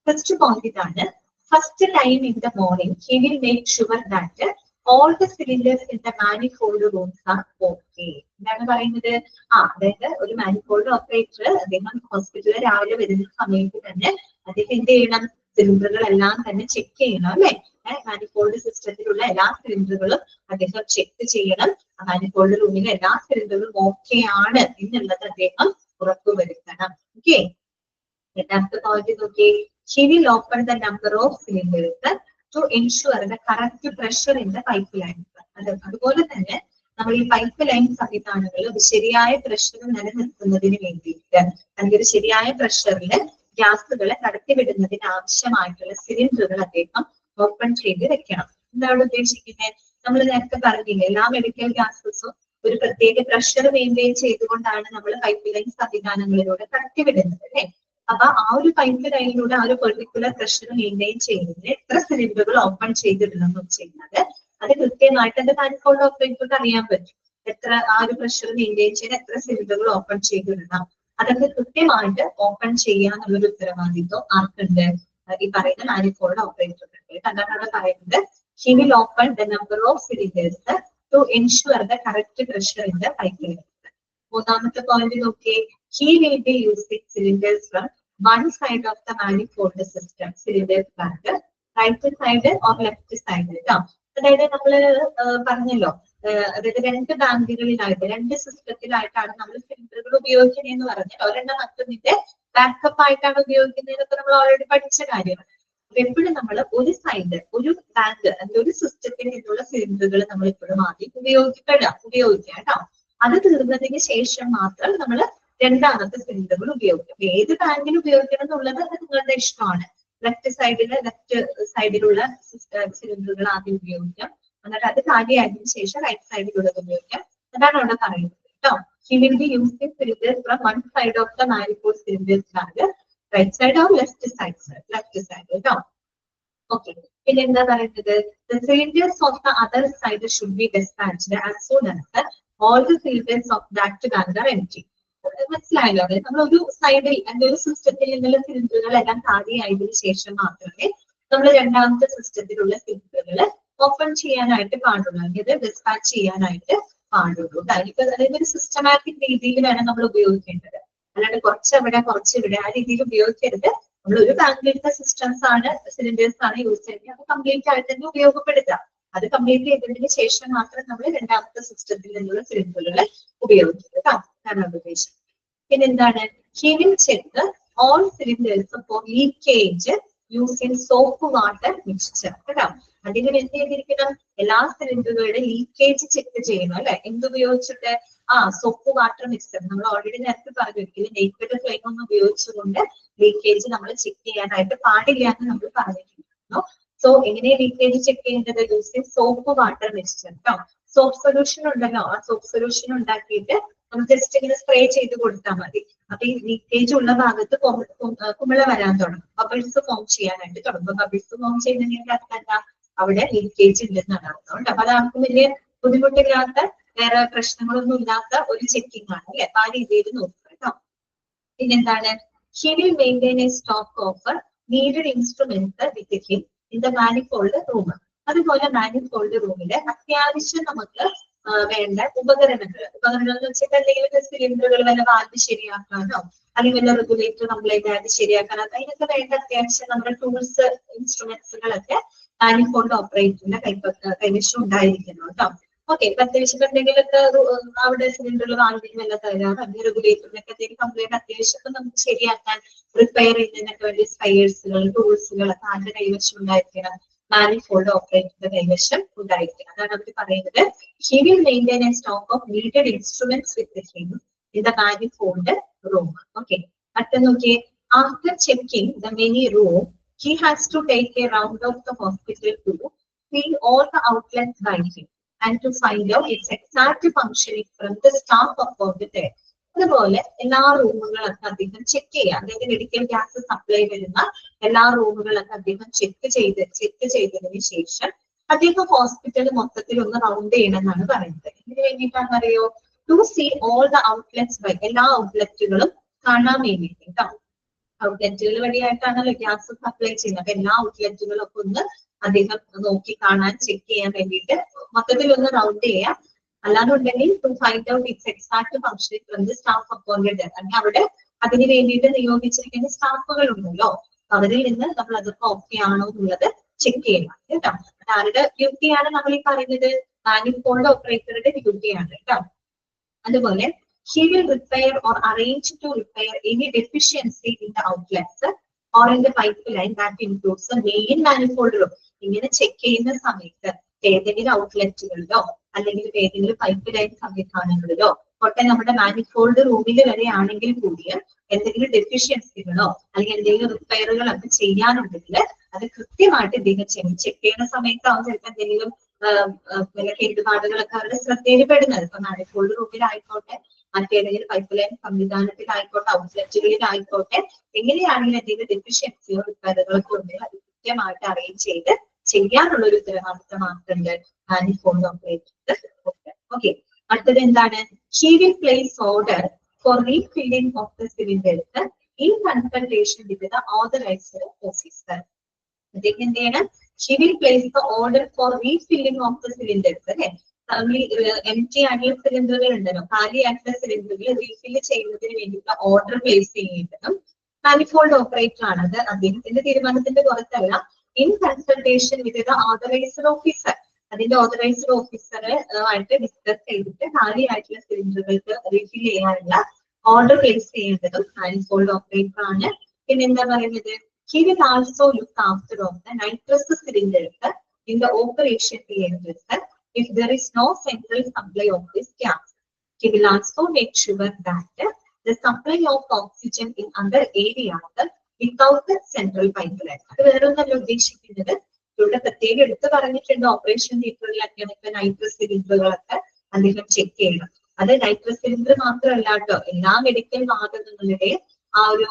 ഫസ്റ്റ് പോയിന്റ് ഇതാണ്. First time in the morning he will make sure that all the cylinders in the manifold rooms are okay. എന്താണ് പറയുന്നത്? അതായത് ഒരു മാനിഫോൾഡ് ഓപ്പറേറ്റർ അദ്ദേഹം ഹോസ്പിറ്റലിൽ രാവിലെ വരുന്ന സമയത്ത് തന്നെ അദ്ദേഹം എന്ത് ചെയ്യണം? സിലിണ്ടറുകളെല്ലാം തന്നെ ചെക്ക് ചെയ്യണം അല്ലെ. മാനിഫോൾഡ് സിസ്റ്റത്തിലുള്ള എല്ലാ സിലിണ്ടറുകളും അദ്ദേഹം ചെക്ക് ചെയ്യണം. മാനിഫോൾഡ് റൂമിലെ എല്ലാ സിലിണ്ടറുകളും ഓക്കെ ആണ് എന്നുള്ളത് അദ്ദേഹം ഉറപ്പുവരുത്തണം. ഓക്കെ. രണ്ടാമത്തെ പോയിന്റ് നോക്കി. He will open the number of cylinders to ensure the correct pressure in the pipelines. അതുപോലെ തന്നെ നമ്മൾ ഈ പൈപ്പ് ലൈൻ സംവിധാനങ്ങൾ ശരിയായ പ്രഷർ നിലനിർത്തുന്നതിന് വേണ്ടിയിട്ട് അല്ലെങ്കിൽ ശരിയായ പ്രഷറിൽ ഗ്യാസുകളെ കടത്തിവിടുന്നതിന് ആവശ്യമായിട്ടുള്ള സിലിണ്ടറുകൾ അദ്ദേഹം ഓപ്പൺ ചെയ്ത് വെക്കണം. എന്താണ് ഉദ്ദേശിക്കുന്നത്? നമ്മൾ നേരത്തെ പറഞ്ഞില്ലേ, എല്ലാ മെഡിക്കൽ ഗ്യാസസും ഒരു പ്രത്യേക പ്രഷർ മെയിൻറ്റെയിൻ ചെയ്തുകൊണ്ടാണ് നമ്മൾ പൈപ്പ് ലൈൻ സംവിധാനങ്ങളിലൂടെ കടത്തിവിടുന്നത് അല്ലെ. അപ്പൊ ആ ഒരു പൈപ്പ് ലൈനിലൂടെ ആ ഒരു പെർട്ടിക്കുലർ പ്രഷർ മെയിൻറ്റെയിൻ ചെയ്യുന്നതിന് എത്ര സിലിണ്ടറുകൾ ഓപ്പൺ ചെയ്തിടണം എന്ന് ചെയ്യുന്നത് അത് കൃത്യമായിട്ട് എന്റെ മാനിഫോൾഡ് ഓപ്പറേറ്റർക്ക് അറിയാൻ പറ്റും. എത്ര ആ ഒരു പ്രഷർ മെയിൻറ്റെയിൻ ചെയ്യാൻ എത്ര സിലിണ്ടറുകൾ ഓപ്പൺ ചെയ്തിടണം, അതൊക്കെ കൃത്യമായിട്ട് ഓപ്പൺ ചെയ്യാന്നുള്ളൊരു ഉത്തരവാദിത്വം ആർക്കുണ്ട്? ഈ പറയുന്ന മാനിഫോൾഡ് ഓപ്പറേറ്റർക്ക്. അതാണ് അവിടെ പറയുന്നത് he will open the number of cylinders to ensure the correct pressure in the pipe line. മൂന്നാമത്തെ പോയിന്റ് നോക്കിയേ. He will be using cylinders from one side of the manifold system. Cylinders back, right side or left side കേട്ടോ. അതായത് നമ്മള് പറഞ്ഞല്ലോ, അതായത് രണ്ട് ബാങ്കുകളിലായിട്ട് രണ്ട് സിസ്റ്റത്തിലായിട്ടാണ് നമ്മൾ സിലിണ്ടറുകൾ ഉപയോഗിക്കുന്നതെന്ന് പറഞ്ഞത്. ഒരെണ്ണം മറ്റൊന്നിന്റെ ബാക്കപ്പ് ആയിട്ടാണ് ഉപയോഗിക്കുന്നതെന്നൊക്കെ നമ്മൾ ഓൾറെഡി പഠിച്ച കാര്യമാണ്. അപ്പൊ എപ്പോഴും നമ്മൾ ഒരു സൈഡ് ഒരു ബാങ്ക് അല്ലെങ്കിൽ ഒരു സിസ്റ്റത്തിൽ നിന്നുള്ള സിലിണ്ടറുകൾ നമ്മൾ എപ്പോഴും ആദ്യം ഉപയോഗിക്കാം കേട്ടോ. അത് തീർന്നതിന് ശേഷം മാത്രം നമ്മൾ രണ്ടാമത്തെ സിലിണ്ടറുകൾ ഉപയോഗിക്കും. ഏത് ബാങ്കിൽ ഉപയോഗിക്കണം എന്നുള്ളത് നിങ്ങളുടെ ഇഷ്ടമാണ്. ലെഫ്റ്റ് സൈഡിലുള്ള സിലിണ്ടറുകൾ ആദ്യം ഉപയോഗിക്കാം, എന്നിട്ട് അത് കാലിയായതിനു ശേഷം റൈറ്റ് സൈഡിലുള്ളത് ഉപയോഗിക്കാം. അതാണ് അവിടെ പറയുന്നത് കേട്ടോ. He will be using cylinders from one side of the manifold cylinders bag, right side or left side കേട്ടോ. ഓക്കെ. പിന്നെ എന്താ പറയുന്നത്? The cylinders of the other side should be dispatched as soon as all the cylinders of that bag are empty. മനസ്സിലായല്ലോ? നമ്മൾ ഒരു സൈഡിൽ അല്ലെങ്കിൽ ഒരു സിസ്റ്റത്തിൽ നിന്നുള്ള സിലിണ്ടറുകൾ എല്ലാം കാലിയായതിനു ശേഷം മാത്രമേ നമ്മൾ രണ്ടാമത്തെ സിസ്റ്റത്തിലുള്ള സിലിണ്ടറുകൾ ഓപ്പൺ ചെയ്യാനായിട്ട് പാടുള്ളൂ, അല്ലെങ്കിൽ ഡിസ്പാച്ച് ചെയ്യാനായിട്ട് പാടുള്ളൂ. അതായത് ഒരു സിസ്റ്റമാറ്റിക് രീതിയിൽ വേണം നമ്മൾ ഉപയോഗിക്കേണ്ടത്. അല്ലാണ്ട് കുറച്ചവിടെ കുറച്ചിവിടെ ആ രീതിയിൽ ഉപയോഗിക്കരുത്. നമ്മൾ ഒരു ബാങ്കിലത്തെ സിസ്റ്റംസ് ആണ് സിലിണ്ടേഴ്സ് ആണ് യൂസ് ചെയ്യുന്നത്, അത് കംപ്ലീറ്റ് ആയിട്ട് തന്നെ ഉപയോഗപ്പെടുത്താം. അത് കംപ്ലീറ്റ് ചെയ്തതിന് ശേഷം മാത്രം നമ്മൾ രണ്ടാമത്തെ സിസ്റ്റത്തിൽ നിന്നുള്ള സിലിണ്ടറുകൾ ഉപയോഗിക്കുന്നത് കേട്ടോ. അതാണ് ഉദ്ദേശം. പിന്നെന്താണ്? He will check all cylinders for leakage using soap water mixture കേട്ടോ. അതിന് എന്ത് ചെയ്തിരിക്കണം? എല്ലാ സിലിണ്ടറുകളുടെ ലീക്കേജ് ചെക്ക് ചെയ്യണം അല്ലെ. എന്തുപയോഗിച്ചിട്ട്? Soap water mixer. നമ്മൾ ഓൾറെഡി നേരത്തെ പറഞ്ഞിരിക്കില്ല, നേക്കഡ് ഫ്ലെയിം ഒന്നും ഉപയോഗിച്ചുകൊണ്ട് ലീക്കേജ് നമ്മൾ ചെക്ക് ചെയ്യാനായിട്ട് പാടില്ല എന്ന് നമ്മൾ പറഞ്ഞിട്ടുണ്ടായിരുന്നു. സോ എങ്ങനെ ലീക്കേജ് ചെക്ക് ചെയ്യേണ്ടത്? യൂസിങ് സോപ്പ് വാട്ടർ മിക്സ്ചർ കേട്ടോ. സോപ്പ് സൊല്യൂഷൻ ഉണ്ടല്ലോ, ആ സോപ്പ് സൊല്യൂഷൻ ഉണ്ടാക്കിയിട്ട് നമ്മൾ ജസ്റ്റ് ഇങ്ങനെ സ്പ്രേ ചെയ്ത് കൊടുത്താൽ മതി. അപ്പൊ ഈ ലീക്കേജ് ഉള്ള ഭാഗത്ത് കുമിള വരാൻ തുടങ്ങും, ബബിൾസ് ഫോം ചെയ്യാനായിട്ട് തുടങ്ങും. ബബിൾസ് ഫോം ചെയ്യുന്നതിന്റെ അർത്ഥം എന്താ? അവിടെ ലീക്കേജ് ഇല്ലെന്നാണ് അർത്ഥം. അപ്പൊ അതാർക്കും വലിയ ബുദ്ധിമുട്ടില്ലാത്ത, വേറെ പ്രശ്നങ്ങളൊന്നും ഇല്ലാത്ത ഒരു ചെക്കിംഗ് ആണ് അല്ലെ. അപ്പൊ ആ രീതിയിൽ നോക്കുക കേട്ടോ. പിന്നെന്താണ്? He will maintain a stock of needed instruments with him in the manifold room. അതുപോലെ മാനിഫോൾഡ് റൂമില് അത്യാവശ്യം നമുക്ക് വേണ്ട ഉപകരണങ്ങൾ എന്ന് വെച്ചിട്ട് എന്തെങ്കിലും സിലിണ്ടറുകൾ വല്ല വാൽവ് ശരിയാക്കാനോ അല്ലെങ്കിൽ വല്ല റെഗുലേറ്റർ കംപ്ലൈന്റ് ആയിട്ട് ശരിയാക്കാനോ അതിനൊക്കെ വേണ്ട അത്യാവശ്യം നമ്മുടെ ടൂൾസ് ഇൻസ്ട്രുമെന്റ്സുകളൊക്കെ മാനിഫോൾഡ് ഓപ്പറേറ്ററിന്റെ കൈവശം ഉണ്ടായിരിക്കുന്നു കേട്ടോ. ഓക്കെ, അത്യാവശ്യം എന്തെങ്കിലുമൊക്കെ അവിടെ സിലിണ്ടറിൽ വാൽവിന് വല്ല തകരാറ് അല്ലെങ്കിൽ റെഗുലേറ്ററിനൊക്കെ എന്തെങ്കിലും കംപ്ലൈന്റ് അത്യാവശ്യം നമുക്ക് ശരിയാക്കാൻ റിപ്പയർ ചെയ്യുന്നതിനൊക്കെ വേണ്ടി സ്പെയർസുകൾ ടൂൾസുകളൊക്കെ ആരുടെ കൈവശം ഉണ്ടായിരിക്കണം, മാനിഫോൾഡ് ഓപ്പറേറ്ററിന്റെ കൈവശം ഉണ്ടായിരിക്കണം. അതാണ് അവർ പറയുന്നത്. He will maintain A stock of needed instruments with him in the manifold room. Okay, അടുത്ത നോക്കിയേ. After checking the many room he has to take a round of the hospital to see all the outlets by him and to find out its exact functioning from the staff aboard there. അതുപോലെ എല്ലാ റൂമുകളൊക്കെ അദ്ദേഹം check ചെയ്യുക. അതായത് medical gas supply വരുന്ന എല്ലാ റൂമുകളൊക്കെ അദ്ദേഹം check ചെയ്തതിന് ശേഷം അദ്ദേഹം ഹോസ്പിറ്റൽ മൊത്തത്തിൽ ഒന്ന് റൗണ്ട് ചെയ്യണമെന്നാണ് പറയുന്നത്. ഇതിന് വേണ്ടിയിട്ടാണെന്ന് അറിയോ? To see all the outlets by, എല്ലാ ഔട്ട്ലെറ്റുകളും കാണാൻ വേണ്ടിയിട്ട്. ഔട്ട്ലെറ്റുകൾ വഴിയായിട്ടാണല്ലോ ഗ്യാസ് സപ്ലൈ ചെയ്യുന്നത്. അപ്പൊ എല്ലാ ഔട്ട്ലെറ്റുകളും ഒക്കെ ഒന്ന് അദ്ദേഹം നോക്കി കാണാൻ ചെക്ക് ചെയ്യാൻ വേണ്ടിയിട്ട് മൊത്തത്തിൽ ഒന്ന് റൗണ്ട് ചെയ്യാം. അല്ലാന്നുണ്ടെങ്കിൽ to find out its exact function from the staff appointed, അല്ലെങ്കിൽ അവിടെ അതിന് വേണ്ടിയിട്ട് നിയോഗിച്ചിരിക്കുന്ന സ്റ്റാഫുകൾ ഉണ്ടല്ലോ, അവരിൽ നിന്ന് നമ്മൾ അതൊക്കെ ഓക്കെ ആണോ എന്നുള്ളത് ചെക്ക് ചെയ്യണം കേട്ടോ. ആരുടെ ഡ്യൂട്ടിയാണ് നമ്മൾ ഈ പറയുന്നത്? മാനിഫോൾഡ് ഓപ്പറേറ്ററുടെ ഡ്യൂട്ടിയാണ് കേട്ടോ. അതുപോലെ he will repair or arrange to repair any deficiency in the outlets or in the pipeline that includes the main manifold room. ഇങ്ങനെ ചെക്ക് ചെയ്യുന്ന സമയത്ത് ഏതെങ്കിലും ഔട്ട്ലെറ്റുകളിലോ അല്ലെങ്കിൽ ഏതെങ്കിലും പൈപ്പ് ലൈൻ സംവിധാനങ്ങളിലോ ഒക്കെ നമ്മുടെ മാനിഫോൾഡ് റൂമിൽ വരെ ആണെങ്കിൽ കൂടി എന്തെങ്കിലും ഡെഫിഷ്യൻസികളോ അല്ലെങ്കിൽ എന്തെങ്കിലും റിപ്പയറുകളൊക്കെ ചെയ്യാനുണ്ടെങ്കിൽ അത് കൃത്യമായിട്ട് ഇദ്ദേഹം ചെക്ക് ചെയ്യുന്ന സമയത്താവും ചിലപ്പോൾ എന്തെങ്കിലും കേടുപാടുകളൊക്കെ അവരുടെ ശ്രദ്ധയിൽ പെടുന്നത്. ഇപ്പൊ മാനിഫോൾഡ് റൂമിലായിക്കോട്ടെ, മറ്റേതെങ്കിലും പൈപ്പ് ലൈൻ സംവിധാനത്തിലായിക്കോട്ടെ, ഔട്ട്ലെറ്റുകളിലായിക്കോട്ടെ, എങ്ങനെയാണെങ്കിലും എന്തെങ്കിലും ഡെഫിഷ്യൻസിയോ റിപ്പയറുകളൊക്കെ ഉണ്ടെങ്കിൽ അത് കൃത്യമായിട്ട് അറേഞ്ച് ചെയ്ത് ചെയ്യാനുള്ള ഒരു ഉത്തരവാദിത്തം മാത്രമുണ്ട് മാനിഫോൾഡ് ഓപ്പറേറ്റർ. ഓക്കെ, അടുത്തത് എന്താണ്? He will place order for refilling of the cylinders in consultation with the authorised officer. അദ്ദേഹം എന്ത് ചെയ്യണം? He will place the order for refilling of the cylinders. അല്ലെ, എം ടി ആയിട്ടുള്ള സിലിണ്ടറുകൾ ഉണ്ടല്ലോ, കാലിയായിട്ടുള്ള സിലിണ്ടറുകൾ റീഫില്ല് ചെയ്യുന്നതിന് വേണ്ടിയിട്ടുള്ള ഓർഡർ പ്ലേസ് ചെയ്യേണ്ടതും മാനിഫോൾഡ് ഓപ്പറേറ്റർ ആണ്. അത് അദ്ദേഹത്തിന്റെ തീരുമാനത്തിന്റെ പുറത്തല്ല, in consultation with the authorised officer. അതിന്റെ ഓതറൈസ്ഡ് ഓഫീസർ ആയിട്ട് ഡിസ്കസ് ചെയ്തിട്ട് കാലിയായിട്ടുള്ള സിലിണ്ടറുകൾക്ക് റീഫിൽ ചെയ്യാനുള്ള ഓർഡർ പ്ലേസ് ചെയ്യേണ്ടതും മാനിഫോൾഡ് ഓപ്പറേറ്റർ ആണ്. പിന്നെ എന്താ പറയുന്നത്? He will also look after of the nitrous cylinders in the operation theaters if there is no central supply of this gas. He will also make sure that the supply of oxygen in other areas without the central pipeline. അത് വേറെ ഒന്നല്ല ഉദ്ദേശിക്കുന്നത്. ഇവിടെ പ്രത്യേകം എടുത്ത് പറഞ്ഞിട്ടുണ്ട് operation തിയേറ്ററിലൊക്കെ nitrous സിലിണ്ടറുകളൊക്കെ അദ്ദേഹം check ചെയ്യണം. അത് നൈട്രസ് സിലിണ്ടർ മാത്രമല്ല കേട്ടോ, എല്ലാ മെഡിക്കൽ വാതകങ്ങളുടെ ആ ഒരു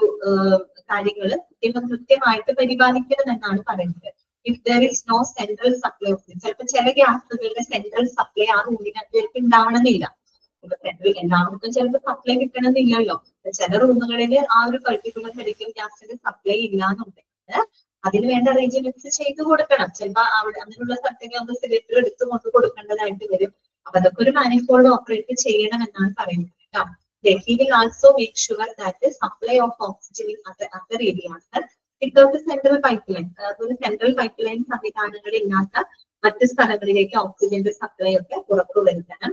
കാര്യങ്ങള് ഇദ്ദേഹം കൃത്യമായിട്ട് പരിപാലിക്കണം എന്നാണ് പറയുന്നത്. If there is no central supply of this, ചിലപ്പോൾ ചില ഗ്യാസുകളുടെ സെൻട്രൽ സപ്ലൈ ആ റൂമിനകത്തേക്ക് ഉണ്ടാവണമെന്നില്ല. ഇപ്പൊ സെൻട്രൽ എല്ലാവർക്കും ചിലപ്പോൾ സപ്ലൈ കിട്ടണമെന്നില്ലല്ലോ. ചില റൂമുകളിൽ ആ ഒരു പർട്ടിക്കുലർ മെഡിക്കൽ ഗ്യാസിന്റെ സപ്ലൈ ഇല്ലാന്നുണ്ടെങ്കിൽ അതിന് വേണ്ട അറേഞ്ച്മെന്റ്സ് ചെയ്തു കൊടുക്കണം. ചിലപ്പോൾ അവിടെ അങ്ങനെയുള്ള സ്ഥലത്തേക്ക് നമുക്ക് സിലിണ്ടർ എടുത്ത് കൊണ്ട് കൊടുക്കേണ്ടതായിട്ട് വരും. അപ്പൊ അതൊക്കെ ഒരു മാനിഫോൾഡ് ഓപ്പറേറ്റ് ചെയ്യണം എന്നാണ് പറയുന്നത് കേട്ടോ. He will also make sure that the supply of oxygen in other areas without the central pipeline. ഒരു സെൻട്രൽ പൈപ്പ് ലൈൻ സംവിധാനങ്ങളില്ലാത്ത മറ്റ് സ്ഥലങ്ങളിലേക്ക് ഓക്സിജന്റെ സപ്ലൈ ഒക്കെ ഉറപ്പുവരുത്തണം.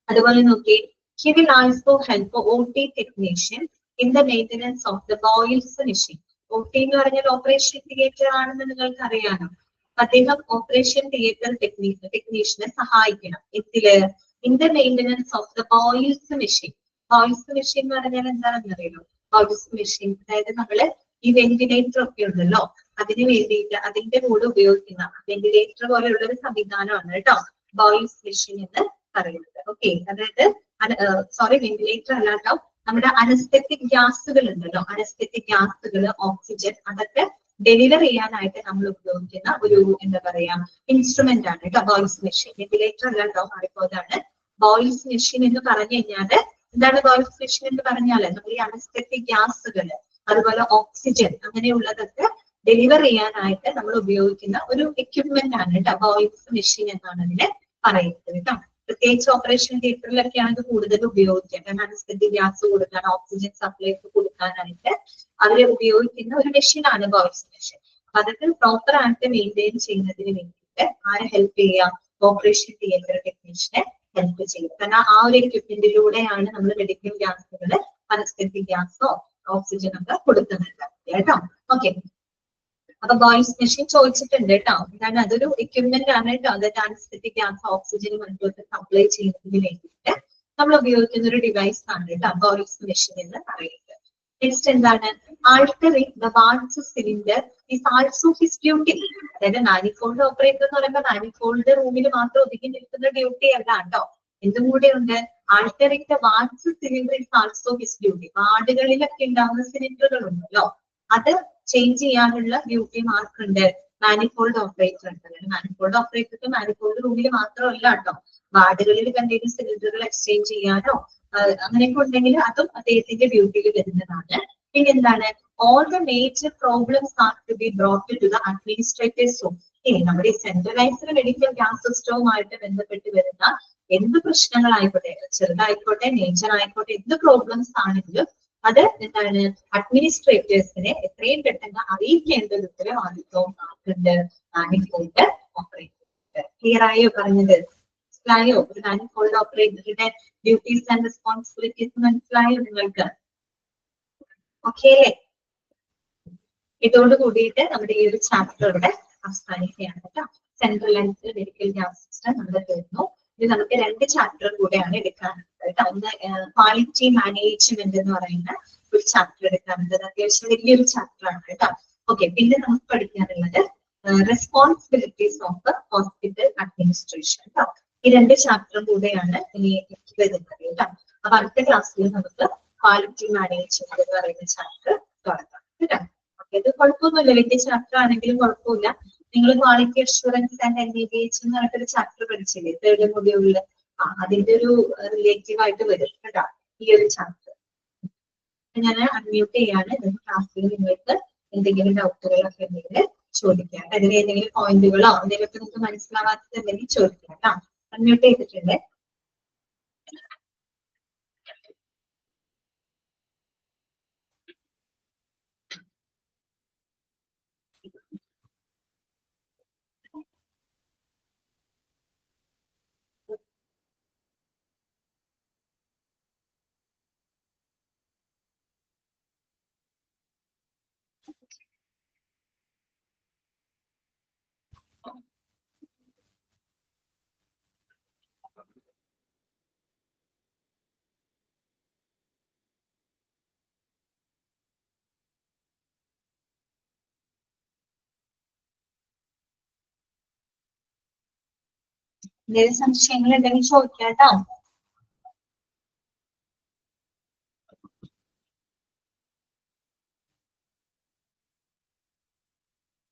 അതുപോലെ നോക്കി, he will also help OT technician in the maintenance of the boils machine. OT എന്ന് പറഞ്ഞാൽ ഓപ്പറേഷൻ തിയേറ്റർ ആണെന്ന് നിങ്ങൾക്ക് അറിയാമോ. അദ്ദേഹം ഓപ്പറേഷൻ തിയേറ്റർ ടെക്നീഷ്യനെ സഹായിക്കണം. ഇതില് in the maintenance of the boils machine. Boils machine എന്ന് പറഞ്ഞാൽ എന്താണെന്ന് അറിയുമോ? ബോയിൽസ് മെഷീൻ അതായത് നമ്മള് ഈ വെന്റിലേറ്റർ ഒക്കെ ഉണ്ടല്ലോ, അതിന് വേണ്ടിയിട്ട് അതിന്റെ കൂടെ ഉപയോഗിക്കുന്ന വെന്റിലേറ്റർ പോലെയുള്ള ഒരു സംവിധാനമാണ് കേട്ടോ ബോയിൽസ് മെഷീൻ എന്ന് പറയുന്നത്. ഓക്കെ, അതായത് സോറി വെന്റിലേറ്റർ അല്ലാട്ടോ, നമ്മുടെ അനസ്തെറ്റിക് ഗ്യാസുകൾ ഉണ്ടല്ലോ, അനസ്തെറ്റിക് ഗ്യാസുകൾ, ഓക്സിജൻ, അതൊക്കെ ഡെലിവർ ചെയ്യാനായിട്ട് നമ്മൾ ഉപയോഗിക്കുന്ന ഒരു എന്താ പറയാ ഇൻസ്ട്രുമെന്റ് ആണ് കേട്ടോ ബോയിൽസ് മെഷീൻ. വെന്റിലേറ്റർ അല്ലാട്ടോ, മാറിപ്പോതാണ്. ബോയിൽസ് മെഷീൻ എന്ന് പറഞ്ഞു കഴിഞ്ഞാല് എന്താണ് ബോയിൽസ് മെഷീൻ എന്ന് പറഞ്ഞാല് നമ്മൾ ഈ അനസ്തെറ്റിക് ഗ്യാസുകൾ അതുപോലെ ഓക്സിജൻ അങ്ങനെയുള്ളതൊക്കെ ഡെലിവർ ചെയ്യാനായിട്ട് നമ്മൾ ഉപയോഗിക്കുന്ന ഒരു എക്യുപ്മെന്റ് ആണ് കേട്ടോ ബോയിൽസ് മെഷീൻ എന്നാണ് അതിനെ പറയുന്നത് കേട്ടോ. പ്രത്യേകിച്ച് ഓപ്പറേഷൻ തിയേറ്ററിലൊക്കെയാണ് ഇത് കൂടുതൽ ഉപയോഗിക്കുക. കാരണം അനസ്തെറ്റിക് ഗ്യാസ് കൊടുക്കാൻ, ഓക്സിജൻ സപ്ലൈ ഒക്കെ കൊടുക്കാനായിട്ട് അവർ ഉപയോഗിക്കുന്ന ഒരു മെഷീനാണ് ബോയ്സ് മെഷീൻ. അപ്പൊ അതൊക്കെ പ്രോപ്പർ ആയിട്ട് മെയിൻറ്റെയിൻ ചെയ്യുന്നതിന് വേണ്ടിയിട്ട് ആരെ ഹെൽപ്പ് ചെയ്യുക? ഓപ്പറേഷൻ തിയേറ്റർ ടെക്നീഷ്യനെ ഹെൽപ്പ് ചെയ്യും. കാരണം ആ ഒരു എക്യുപ്മെന്റിലൂടെയാണ് നമ്മൾ മെഡിക്കൽ ഗ്യാസുകൾ, അനസ്തെറ്റിക് ഗ്യാസോ ഓക്സിജൻ ഒക്കെ കൊടുക്കുന്നുണ്ട് കേട്ടോ. ഓക്കെ, അപ്പൊ ബോയ്സ് മെഷീൻ ചോദിച്ചിട്ടുണ്ട് കേട്ടോ. കാരണം അതൊരു എക്യുപ്മെന്റ് ആണ് കേട്ടോ. അതായത് അനസ്തെറ്റിക് ഗ്യാസ്, ഓക്സിജനും മറ്റൊക്കെ സപ്ലൈ ചെയ്യുന്നതിന് വേണ്ടിയിട്ട് നമ്മൾ ഉപയോഗിക്കുന്ന ഒരു ഡിവൈസ് ആണ് കേട്ടോ ബോയ്സ് മെഷീൻ എന്ന് പറയുന്നത്. നെക്സ്റ്റ് എന്താണ്? Altering the valves cylinder is also his duty. അതായത് മാനിഫോൾഡ് ഓപ്പറേറ്റർ എന്ന് പറയുമ്പോൾ മാനിഫോൾഡ് റൂമിൽ മാത്രം ഒതുങ്ങി നിൽക്കുന്ന ഡ്യൂട്ടി അല്ല കേട്ടോ. എന്തും കൂടെ ഉണ്ട്. Altering the valves cylinder is also his duty. വാർഡുകളിലൊക്കെ ഉണ്ടാവുന്ന സിലിണ്ടറുകൾ ഉണ്ടല്ലോ, അത് ചേഞ്ച് ചെയ്യാനുള്ള ഡ്യൂട്ടി മാർക്കുണ്ട് മാനിഫോൾഡ് ഓപ്പറേറ്റർ ഉണ്ട്. മാനിഫോൾഡ് ഓപ്പറേറ്റർക്ക് മാനിഫോൾഡ് റൂമിൽ മാത്രമല്ല കേട്ടോ, വാർഡുകളിൽ കണ്ടെയ്നർ സിലിണ്ടറുകൾ എക്സ്ചേഞ്ച് ചെയ്യാനോ അങ്ങനെയൊക്കെ ഉണ്ടെങ്കിൽ അതും അദ്ദേഹത്തിന്റെ ഡ്യൂട്ടിയിൽ വരുന്നതാണ്. പിന്നെ എന്താണ്? All the major problems are to be brought to the administrators of. നമ്മുടെ ഈ സെൻട്രലൈസ്ഡ് മെഡിക്കൽ ഗ്യാസ് സിസ്റ്റവുമായിട്ട് ബന്ധപ്പെട്ട് വരുന്ന എന്ത് പ്രശ്നങ്ങളായിക്കോട്ടെ, ചെറുതായിക്കോട്ടെ മേജർ ആയിക്കോട്ടെ, എന്ത് പ്രോബ്ലംസ് ആണെങ്കിലും അത് എന്താണ്? അഡ്മിനിസ്ട്രേറ്റേഴ്സിനെ എത്രയും പെട്ടെന്ന് അറിയിക്കേണ്ട ഒരു ഉത്തരവാദിത്വവും ആർക്കുണ്ട്? Manifold operator. ക്ലിയർ ആയോ പറഞ്ഞത്? മനസ്സിലായോ? ഒരു മാനിഫോൾഡ് ഓപ്പറേറ്ററുടെ ഡ്യൂട്ടീസ് ആൻഡ് റെസ്പോൺസിബിലിറ്റീസ് മനസ്സിലായോ നിങ്ങൾക്ക്? ഓക്കെ അല്ലേ? ഇതോട് കൂടിയിട്ട് നമ്മുടെ ഈ ഒരു ചാപ്റ്റർ ഇവിടെ അവസാനിക്കുകയാണ് കേട്ടോ. സെൻട്രലൈസ്ഡ് മെഡിക്കൽ ഗ്യാസ് സിസ്റ്റം നമ്മൾ തീർന്നു. ഇത് നമുക്ക് 2 ചാപ്റ്റർ കൂടെയാണ് എടുക്കാനുള്ളത് കേട്ടോ. ഒന്ന് ക്വാളിറ്റി മാനേജ്മെന്റ് എന്ന് പറയുന്ന ഒരു ചാപ്റ്റർ എടുക്കാനുള്ളത്. അത്യാവശ്യം വലിയൊരു ചാപ്റ്റർ ആണ് കേട്ടോ. ഓക്കെ, പിന്നെ നമുക്ക് പഠിക്കാനുള്ളത് റെസ്പോൺസിബിലിറ്റീസ് ഓഫ് ഹോസ്പിറ്റൽ അഡ്മിനിസ്ട്രേഷൻ കേട്ടോ. ഈ 2 ചാപ്റ്ററും കൂടെയാണ് ഇനി വരുന്നത് കേട്ടോ. അപ്പൊ അടുത്ത ക്ലാസ്സിൽ നമുക്ക് ക്വാളിറ്റി മാനേജ്മെന്റ് എന്ന് പറയുന്ന ചാപ്റ്റർ തുടങ്ങാം കേട്ടോ. ഇത് കുഴപ്പമൊന്നുമില്ല, വലിയ ചാപ്റ്റർ ആണെങ്കിലും കുഴപ്പമില്ല. നിങ്ങൾ ക്വാളിറ്റി അഷുറൻസ് ആൻഡ് NABH എന്ന് പറഞ്ഞിട്ടൊരു ചാപ്റ്റർ പഠിച്ചില്ലേ 3rd മൊഡ്യൂളിൽ? അതിന്റെ ഒരു റിലേറ്റീവ് ആയിട്ട് വരും കേട്ടോ ഈ ഒരു ചാപ്റ്റർ. ഞാൻ അൺമ്യൂട്ട് ചെയ്യാണ്. ക്ലാസ്സിൽ നിങ്ങൾക്ക് എന്തെങ്കിലും ഡൗട്ടുകളൊക്കെ ഉണ്ടെങ്കിൽ ചോദിക്കാം. അതിൽ ഏതെങ്കിലും പോയിന്റുകളോ എന്തെങ്കിലുമൊക്കെ നിങ്ങൾക്ക് മനസ്സിലാവാത്തത് എന്തെങ്കിലും ചോദിക്കാം കേട്ടോ. അൺമ്യൂട്ട് ചെയ്തിട്ടുണ്ട്. എന്തെങ്കിലും സംശയങ്ങൾ ഉണ്ടെങ്കിൽ ചോദിക്കാം കേട്ടോ.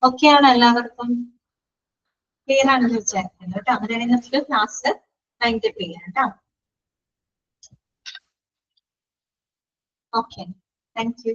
ഓക്കെ ആണ് എല്ലാവർക്കും? ക്ലിയർ ആണെന്ന് വിചാരിക്കുന്നു കേട്ടോ. അങ്ങനെയാണെങ്കിൽ നമുക്ക് ക്ലാസ് വൈൻഡപ്പ് ചെയ്യാം കേട്ടോ. Okay, thank you.